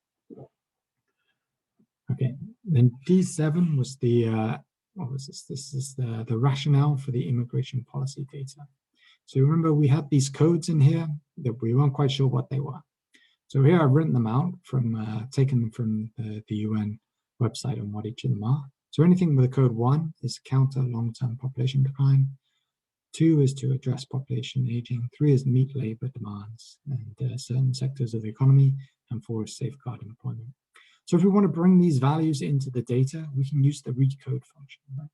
Okay, then D7 was the, what was this? This is the rationale for the immigration policy data. So remember, we had these codes in here that we weren't quite sure what they were. So here I've written them out from, taken them from the UN website on what each of them are. So anything with a code 1 is counter long-term population decline. 2 is to address population aging. 3 is meet labor demands and certain sectors of the economy. And 4 is safeguard employment. So if we want to bring these values into the data, we can use the recode function. Right?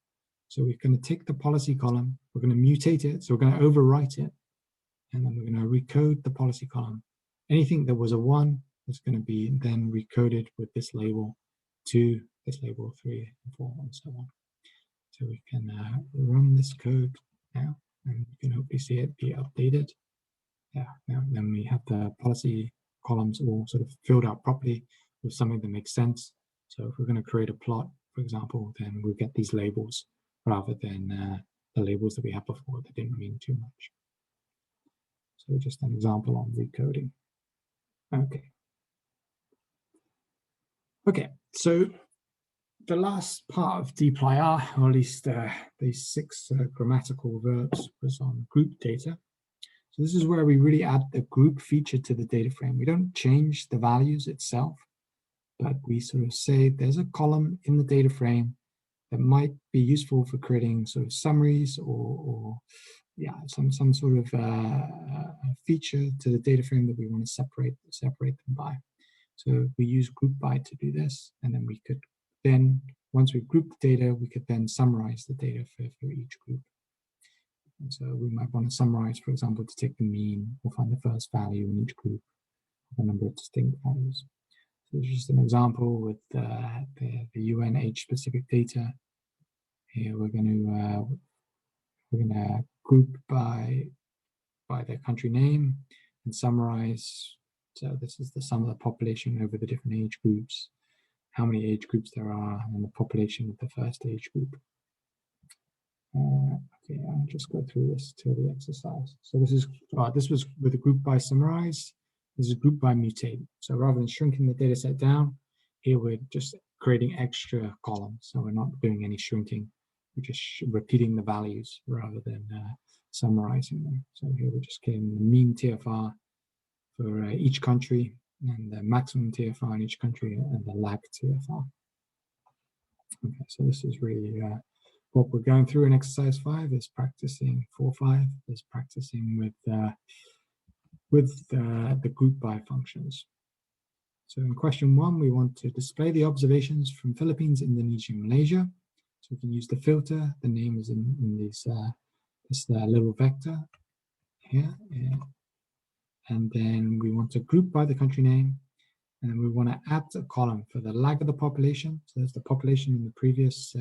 So we're going to take the policy column, we're going to mutate it, so we're going to overwrite it, and then we're going to recode the policy column. Anything that was a 1 is going to be then recoded with this label 2, this label 3, and 4, and so on. So we can run this code now, and you can hopefully see it be updated. Yeah, now then we have the policy columns all sort of filled out properly with something that makes sense. So if we're going to create a plot, for example, then we'll get these labels rather than the labels that we had before that didn't mean too much. So just an example on recoding. Okay. Okay, so the last part of dplyr, or at least these 6 grammatical verbs, was on group data. So this is where we really add the group feature to the data frame. We don't change the values itself, but we sort of say there's a column in the data frame that might be useful for creating sort of summaries or yeah, some sort of feature to the data frame that we want to separate them by. So we use group by to do this, and then we could then, once we've grouped the data, we could then summarize the data for each group. And so we might want to summarize, for example, to take the mean or find the first value in each group of a number of distinct values. So this is just an example with the UN age-specific data. Here we're going to group by their country name and summarize So this is the sum of the population over the different age groups, how many age groups there are, and the population of the first age group. Okay, I'll just go through this till the exercise. So this was with a group by summarize. This is a group by mutate. So rather than shrinking the data set down, here we're just creating extra columns. So we're not doing any shrinking. We're just repeating the values rather than summarizing them. So here we're just getting the mean TFR for each country and the maximum TFR in each country and the lag TFR. Okay, so this is really what we're going through in exercise 5 is practicing 4.5 is practicing with the group by functions. So in question 1, we want to display the observations from Philippines, Indonesia, and Malaysia. So we can use the filter. The name is in this little vector here. And then we want to group by the country name. And then we want to add a column for the lag of the population. So there's the population in the previous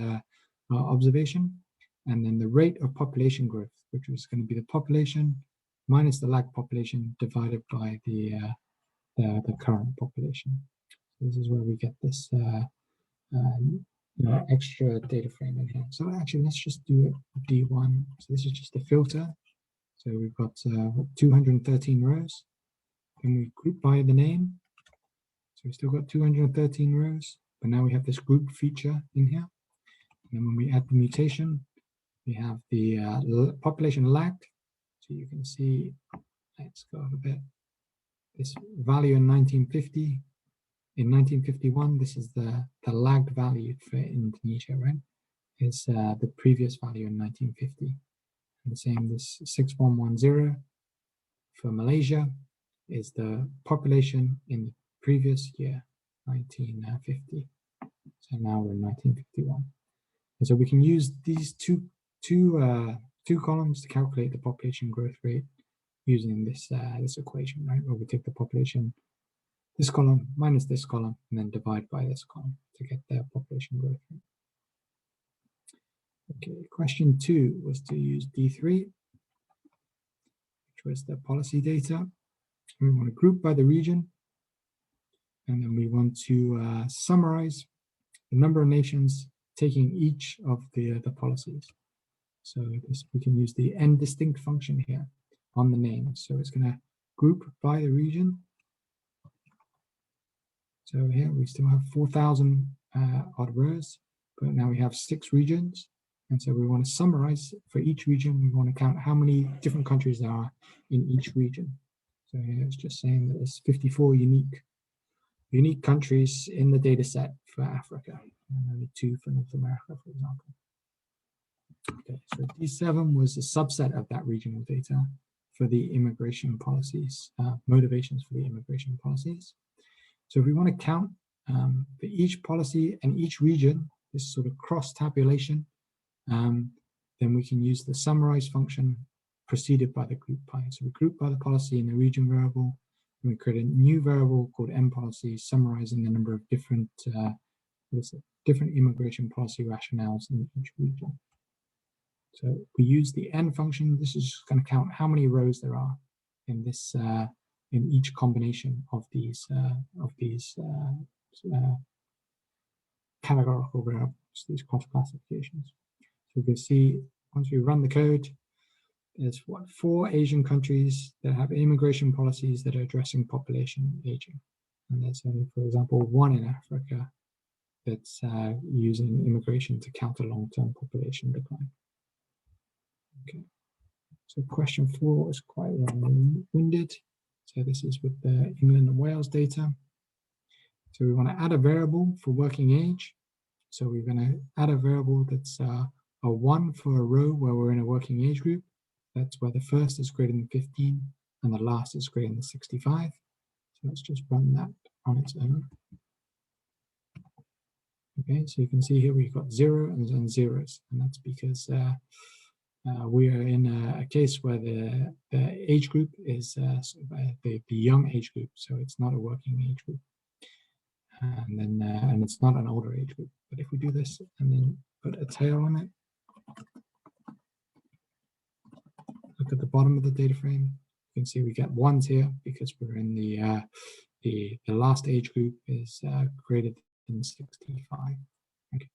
observation. And then the rate of population growth, which is going to be the population minus the lag population divided by the current population. So this is where we get this extra data frame in here. So actually, let's just do it D1. So this is just a filter. So we've got 213 rows. Then we group by the name. So we've still got 213 rows, but now we have this group feature in here. And then when we add the mutation, we have the population lagged. So you can see, let's go up a bit. This value in 1950. In 1951, this is the lagged value for Indonesia, right? Is the previous value in 1950. And the same, this 6110 for Malaysia is the population in the previous year, 1950. So now we're in 1951. And so we can use these two columns to calculate the population growth rate using this equation, right? Where we take the population, this column minus this column, and then divide by this column to get the population growth rate. Okay, question 2 was to use D3, which was the policy data. We want to group by the region, and then we want to summarize the number of nations taking each of the policies. So we can use the n distinct function here on the name. So it's going to group by the region. So here we still have 4,000 odd rows, but now we have 6 regions. And so we want to summarize for each region. We want to count how many different countries there are in each region. So here it's just saying that there's 54 unique countries in the data set for Africa, and only 2 for North America, for example. Okay, so D7 was a subset of that regional data for the immigration policies, motivations for the immigration policies. So if we want to count for each policy and each region, this sort of cross tabulation, then we can use the summarize function preceded by the group by. So we group by the policy in the region variable, and we create a new variable called M policy, summarizing the number of different immigration policy rationales in each region. So we use the N function. This is going to count how many rows there are in this in each combination of these categorical variables, these cross classifications. So we can see once we run the code, there's 4 Asian countries that have immigration policies that are addressing population aging, and there's only, for example, 1 in Africa that's using immigration to counter long-term population decline. Okay, so question 4 is quite long-winded. So this is with the England and Wales data. So we want to add a variable for working age. So we're going to add a variable that's a 1 for a row where we're in a working age group. That's where the first is greater than 15 and the last is greater than 65. So let's just run that on its own. Okay, so you can see here we've got 0 and zeros, and that's because we are in a case where the age group is the young age group, so it's not a working age group, and then and it's not an older age group. But if we do this and then put a tail on it, look at the bottom of the data frame, you can see we get ones here because we're in the last age group is greater than 65. Okay.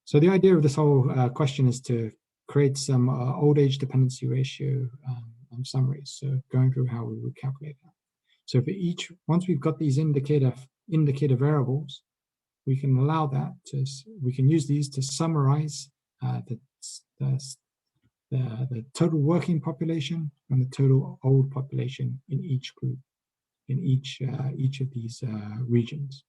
So the idea of this whole question is to create some old age dependency ratio summaries. So going through how we would calculate that. So for each, once we've got these indicator variables, we can allow that to, we can use these to summarize the total working population and the total old population in each group, in each of these regions.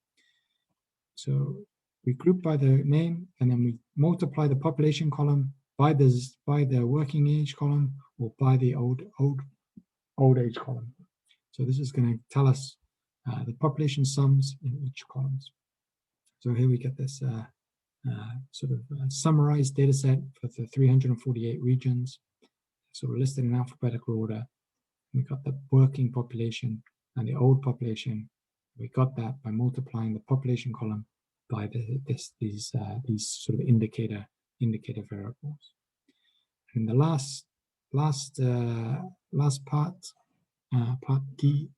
So we group by the name, and then we multiply the population column by the working age column or by the old age column. So this is going to tell us the population sums in each column. So here we get this sort of summarized data set for the 348 regions, sort of listed in alphabetical order. We got the working population and the old population. We got that by multiplying the population column by these sort of indicator variables. And the last part, part D,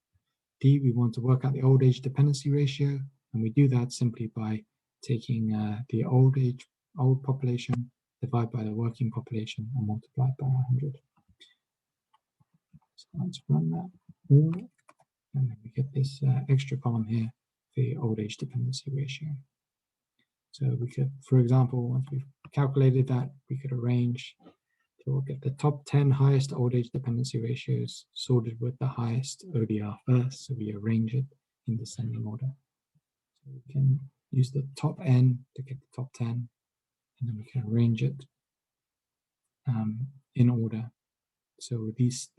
we want to work out the old age dependency ratio, and we do that simply by taking the old population divided by the working population and multiply by 100. So let's run that all, and then we get this extra column here, the old age dependency ratio. So we could, for example, once we've calculated that, we could arrange to get the top 10 highest old age dependency ratios sorted with the highest ODR first. So we arrange it in descending order. So we can use the top n to get the top 10, and then we can arrange it in order. So these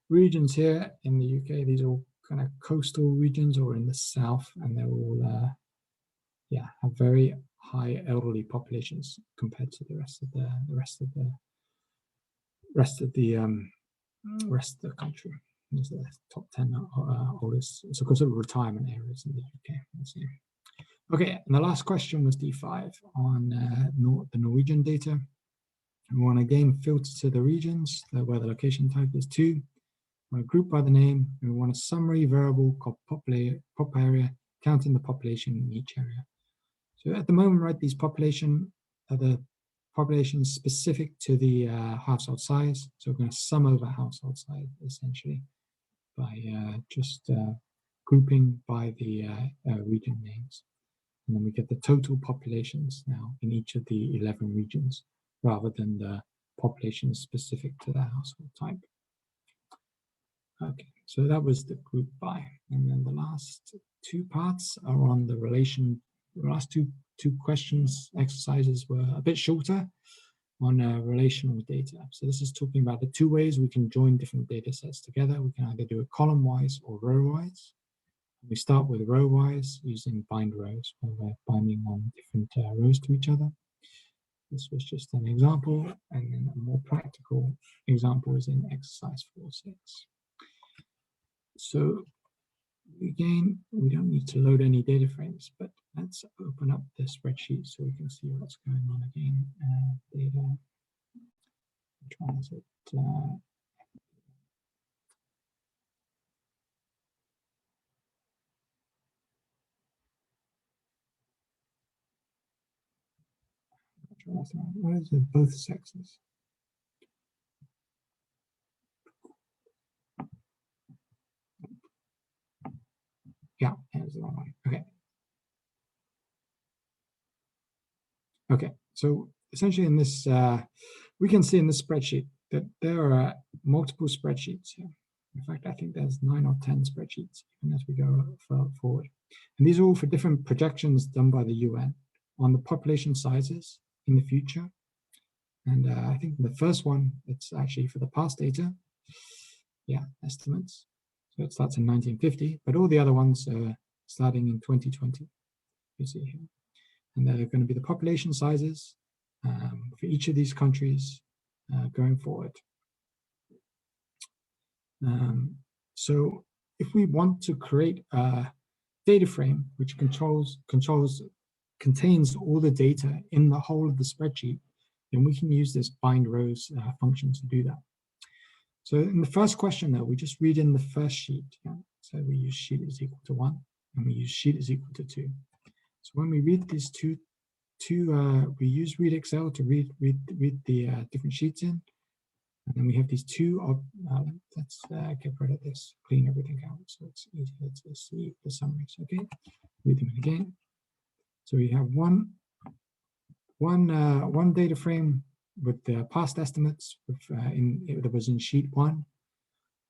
regions here in the UK, these are all kind of coastal regions or in the south, and they're all have very high elderly populations compared to the rest of the country. These are the top 10 oldest, so considered retirement areas in the UK. Let's see. Okay, and the last question was D5 on the Norwegian data. We want to again filter to the regions where the location type is 2. We want to group by the name. We want a summary variable called pop area, counting the population in each area. So at the moment, right, these population are the populations specific to the household size. So we're going to sum over household size essentially by just grouping by the region names. And then we get the total populations now in each of the 11 regions rather than the population specific to the household type. Okay, so that was the group by. And then the last two parts are on the relation. The last two questions exercises were a bit shorter on relational data. So this is talking about the two ways we can join different data sets together. We can either do it column-wise or row-wise. We start with row-wise using bind rows, where we're binding on different rows to each other. This was just an example, and then a more practical example is in exercise 4.6. So again, we don't need to load any data frames, but let's open up the spreadsheet so we can see what's going on again. Data, which one is it? What is it? Both sexes. Yeah, there's the wrong one. Okay. Okay, so essentially in this, we can see in this spreadsheet that there are multiple spreadsheets here. In fact, I think there's 9 or 10 spreadsheets even as we go forward. And these are all for different projections done by the UN on the population sizes in the future. And I think the first one, it's actually for the past data. Yeah, estimates. So it starts in 1950, but all the other ones are starting in 2020, you see here. And they're going to be the population sizes for each of these countries going forward. So if we want to create a data frame which contains all the data in the whole of the spreadsheet, then we can use this bind rows function to do that. So in the first question, though, we just read in the first sheet. Yeah? So we use sheet is equal to 1, and we use sheet is equal to 2. So when we read these we use read Excel to read the different sheets in, and then we have these let's get rid of this, clean everything out, so it's easier to see the summaries. Okay, read them again. So we have one data frame with the past estimates that was in sheet 1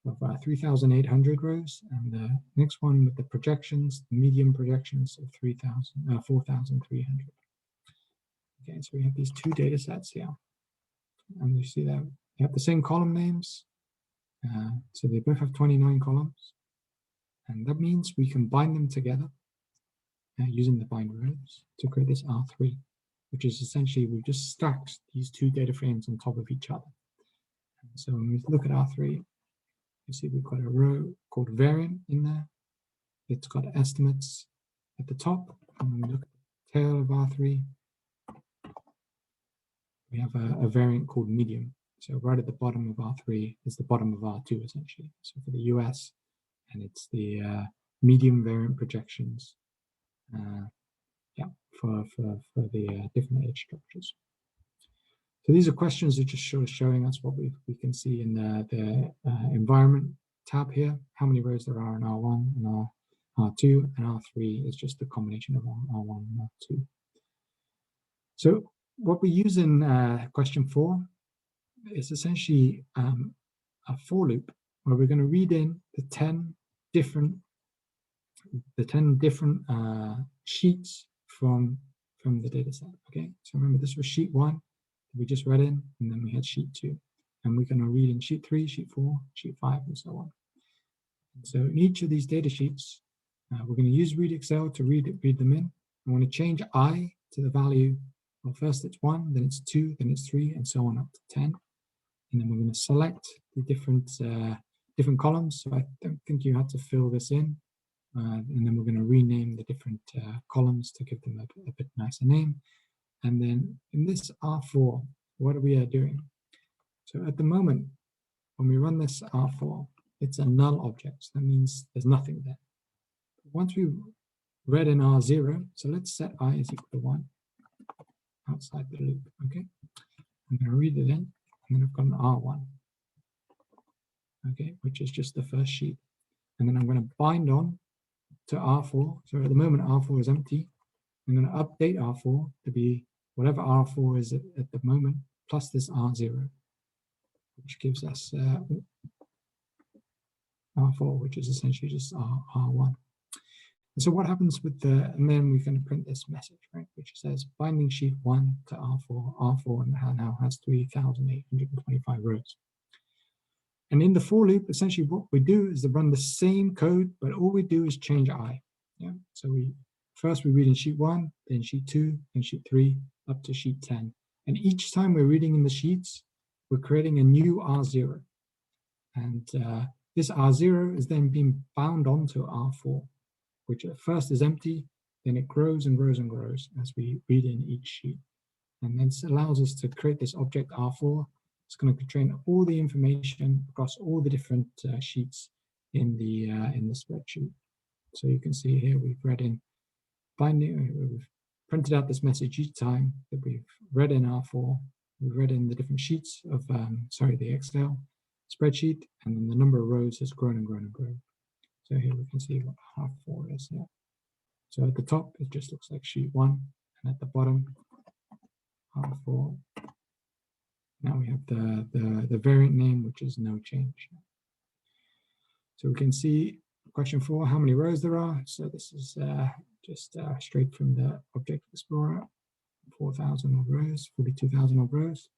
of 3,800 rows, and the next one with the projections, the medium projections of 4,300. Okay, so we have these two data sets here, and you see that they have the same column names, so they both have 29 columns, and that means we can bind them together using the bind rows to create this R3, which is essentially we've just stacked these two data frames on top of each other. And so when we look at R3, you see we've got a row called variant in there. It's got estimates at the top, and when we look at the tail of R3, we have a variant called medium. So right at the bottom of R3 is the bottom of R2 essentially. So for the US, and it's the medium variant projections for the different age structures. So these are questions that just showing us what we can see in the environment tab here, how many rows there are in R1 and R2, and R3 is just the combination of R1 and R2. So what we use in question 4 is essentially a for loop where we're going to read in the 10 different sheets from the data set. Okay, so remember this was sheet 1 we just read in, and then we had sheet 2, and we're going to read in sheet 3, sheet 4, sheet 5, and so on. And so in each of these data sheets, we're going to use read Excel to read them in. I want to change I to the value. Well, first it's 1, then it's 2, then it's 3, and so on up to 10. And then we're going to select the different columns. So I don't think you have to fill this in. And then we're going to rename the different columns to give them a bit nicer name. And then in this R4, what are we doing? So at the moment, when we run this R4, it's a null object. So that means there's nothing there. Once we read in R0, so let's set I is equal to 1 outside the loop. Okay, I'm going to read it in, and then I've got an R1. Okay, which is just the first sheet. And then I'm going to bind on to R4. So at the moment, R4 is empty. I'm going to update R4 to be whatever R4 is at the moment, plus this R0, which gives us R4, which is essentially just R1. And so what happens with and then we're going to print this message, right, which says binding sheet 1 to R4 now has 3,825 rows. And in the for loop, essentially what we do is to run the same code, but all we do is change I. Yeah. So first we read in sheet 1, then sheet 2, then sheet 3, up to sheet 10. And each time we're reading in the sheets, we're creating a new R0. And this R0 is then being bound onto R4, which at first is empty, then it grows and grows and grows as we read in each sheet. And then it allows us to create this object R4. It's going to contain all the information across all the different sheets in the spreadsheet. So you can see here we've read in binding, we've printed out this message each time that we've read in R4. We've read in the different sheets of the Excel spreadsheet, and then the number of rows has grown and grown and grown. So here we can see what R4 is here. So at the top, it just looks like sheet 1, and at the bottom, R4. Now we have the variant name, which is no change. So we can see question 4, how many rows there are. So this is just straight from the Object Explorer, 4,000 of rows, 42,000 of rows.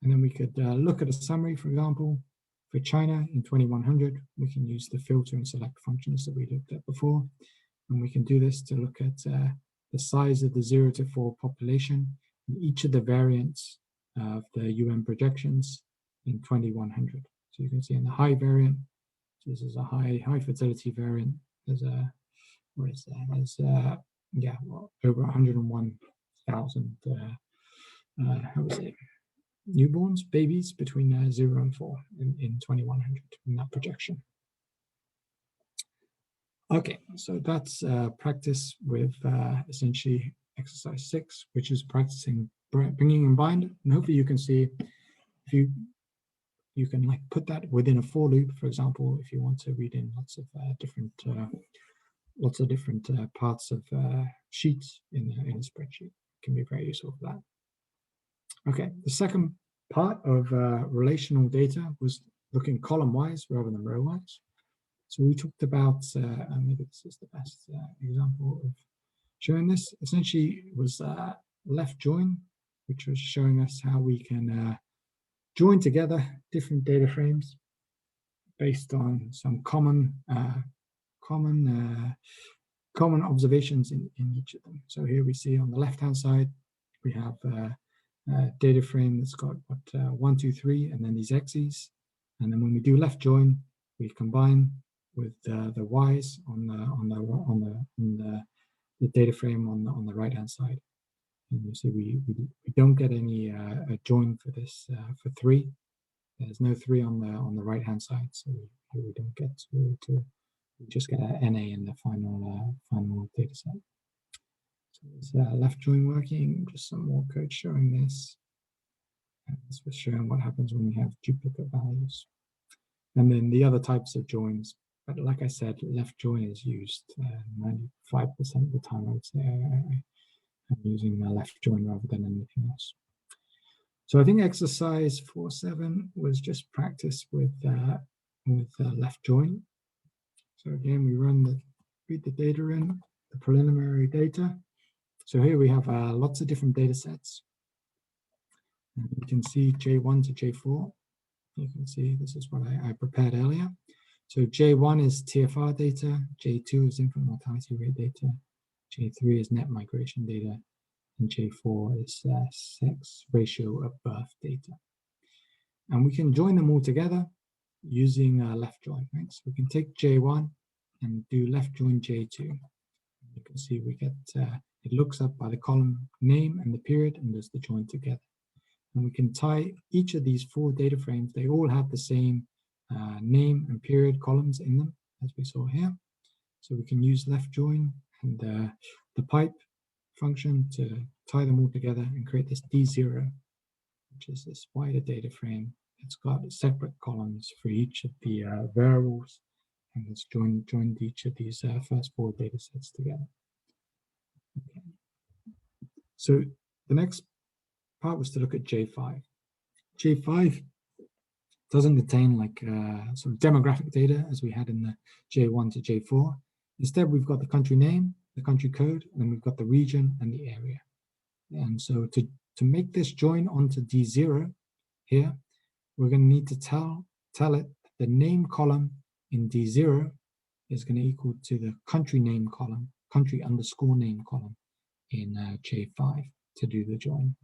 And then we could look at a summary, for example, for China in 2100. We can use the filter and select functions that we looked at before. And we can do this to look at the size of the 0 to 4 population in each of the variants of the UN projections in 2100. So you can see in the high variant, this is a high fertility variant. There's what is that? There's over 101,000. How is it? newborns, babies between 0 and 4 in 2100 in that projection. Okay, so that's practice with essentially exercise 6, which is practicing bringing in bind. And hopefully you can see if you can like put that within a for loop, for example, if you want to read in lots of different parts of sheets in a spreadsheet. It can be very useful for that. Okay, the second part of relational data was looking column-wise rather than row-wise. So we talked about, maybe this is the best example of showing this. Essentially, it was left join, which was showing us how we can join together different data frames based on some common observations in each of them. So here we see on the left-hand side, we have a data frame that's got 1, 2, 3, and then these x's. And then when we do left join, we combine with the y's on the data frame on the right-hand side. And you see we don't get any a join for this for 3. There's no 3 on the right-hand side, so we don't get to we just get an NA in the final data set. So there's left join working, just some more code showing this. And this was showing what happens when we have duplicate values. And then the other types of joins, but like I said, left join is used 95% of the time. I would say I'm using a left join rather than anything else. So I think exercise 4.7 was just practice with left join. So again, we read the data in, the preliminary data. So here we have lots of different data sets. And you can see J1 to J4. You can see this is what I prepared earlier. So J1 is TFR data, J2 is infant mortality rate data, J3 is net migration data, and J4 is sex ratio of birth data. And we can join them all together using left join, right? So we can take J1 and do left join J2. You can see we get, it looks up by the column name and the period and does the join together. And we can tie each of these 4 data frames, they all have the same name and period columns in them, as we saw here. So we can use left join and the pipe function to tie them all together and create this D0, which is this wider data frame. It's got separate columns for each of the variables, and it's joined each of these first 4 data sets together. Okay. So the next part was to look at J5. J5 doesn't contain like sort of demographic data as we had in the J1 to J4. Instead, we've got the country name, the country code, and then we've got the region and the area. And so to make this join onto D0 here, we're going to need to tell it the name column in D0 is going to equal to the country name column, country underscore name column in J5 to do the join.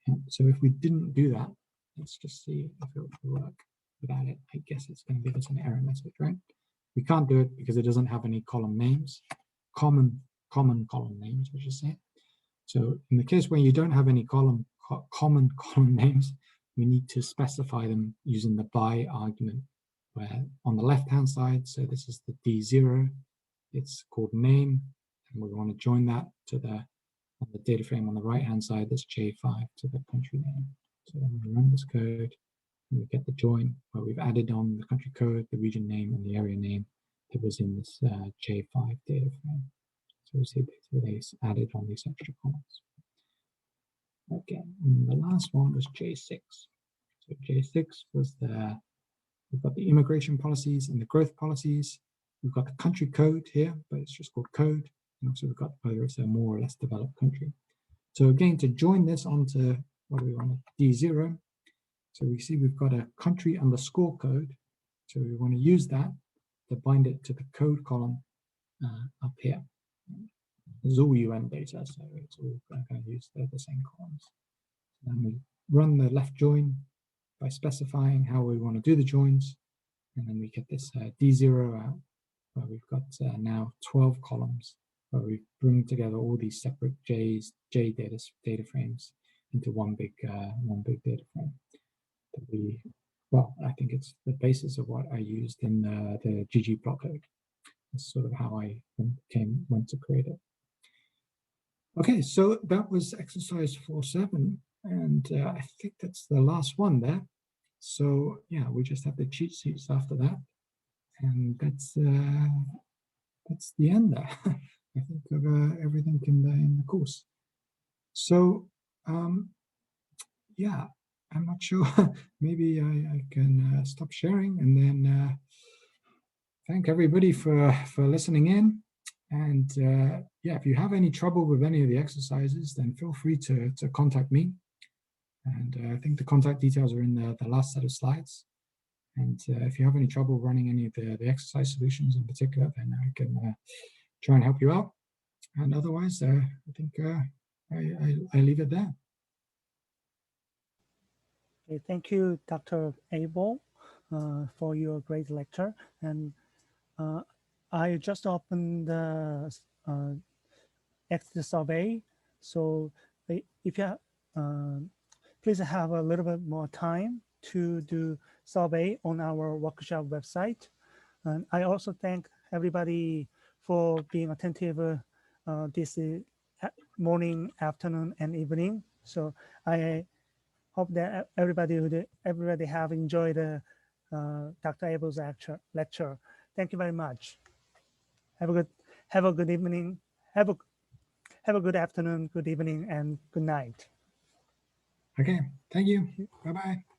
And so if we didn't do that, let's just see if it will work without it. I guess it's going to give us an error message, right? We can't do it because it doesn't have any column names, common column names, I should say. So in the case where you don't have any common column names, we need to specify them using the by argument, where on the left-hand side, so this is the D0, it's called name, and we want to join that to the data frame on the right-hand side, that's J5 to the country name. So then we run this code, and we get the join where we've added on the country code, the region name, and the area name that was in this J5 data frame. So we see they added on these extra columns. Okay, and the last one was J6. So J6 was we've got the immigration policies and the growth policies. We've got the country code here, but it's just called code. And also we've got whether it's a more or less developed country. So again, to join this onto what do we want, D0. So we see we've got a country underscore code. So we want to use that to bind it to the code column up here. This is all UN data, so it's all going to use the same columns. And we run the left join by specifying how we want to do the joins, and then we get this D0 out, where we've got now 12 columns, where we bring together all these separate J data frames into one big data frame. it's the basis of what I used in the ggplot code. That's sort of how I went to create it. Okay, so that was exercise 4.7, and I think that's the last one there. So yeah, we just have the cheat sheets after that, and that's the end there. I think of everything in the course. So yeah, I'm not sure. Maybe I can stop sharing and then thank everybody for listening in. And yeah, if you have any trouble with any of the exercises, then feel free to contact me. And I think the contact details are in the last set of slides. And if you have any trouble running any of the exercise solutions in particular, then I can try and help you out. And otherwise, I think I leave it there. Okay, thank you, Dr. Abel, for your great lecture. And I just opened the exit survey. So if you please have a little bit more time to do survey on our workshop website. And I also thank everybody for being attentive this morning, afternoon, and evening. So I hope that everybody have enjoyed Dr. Abel's lecture. Thank you very much. Have a good evening. Have a good afternoon, good evening, and good night. Okay, thank you. Bye-bye.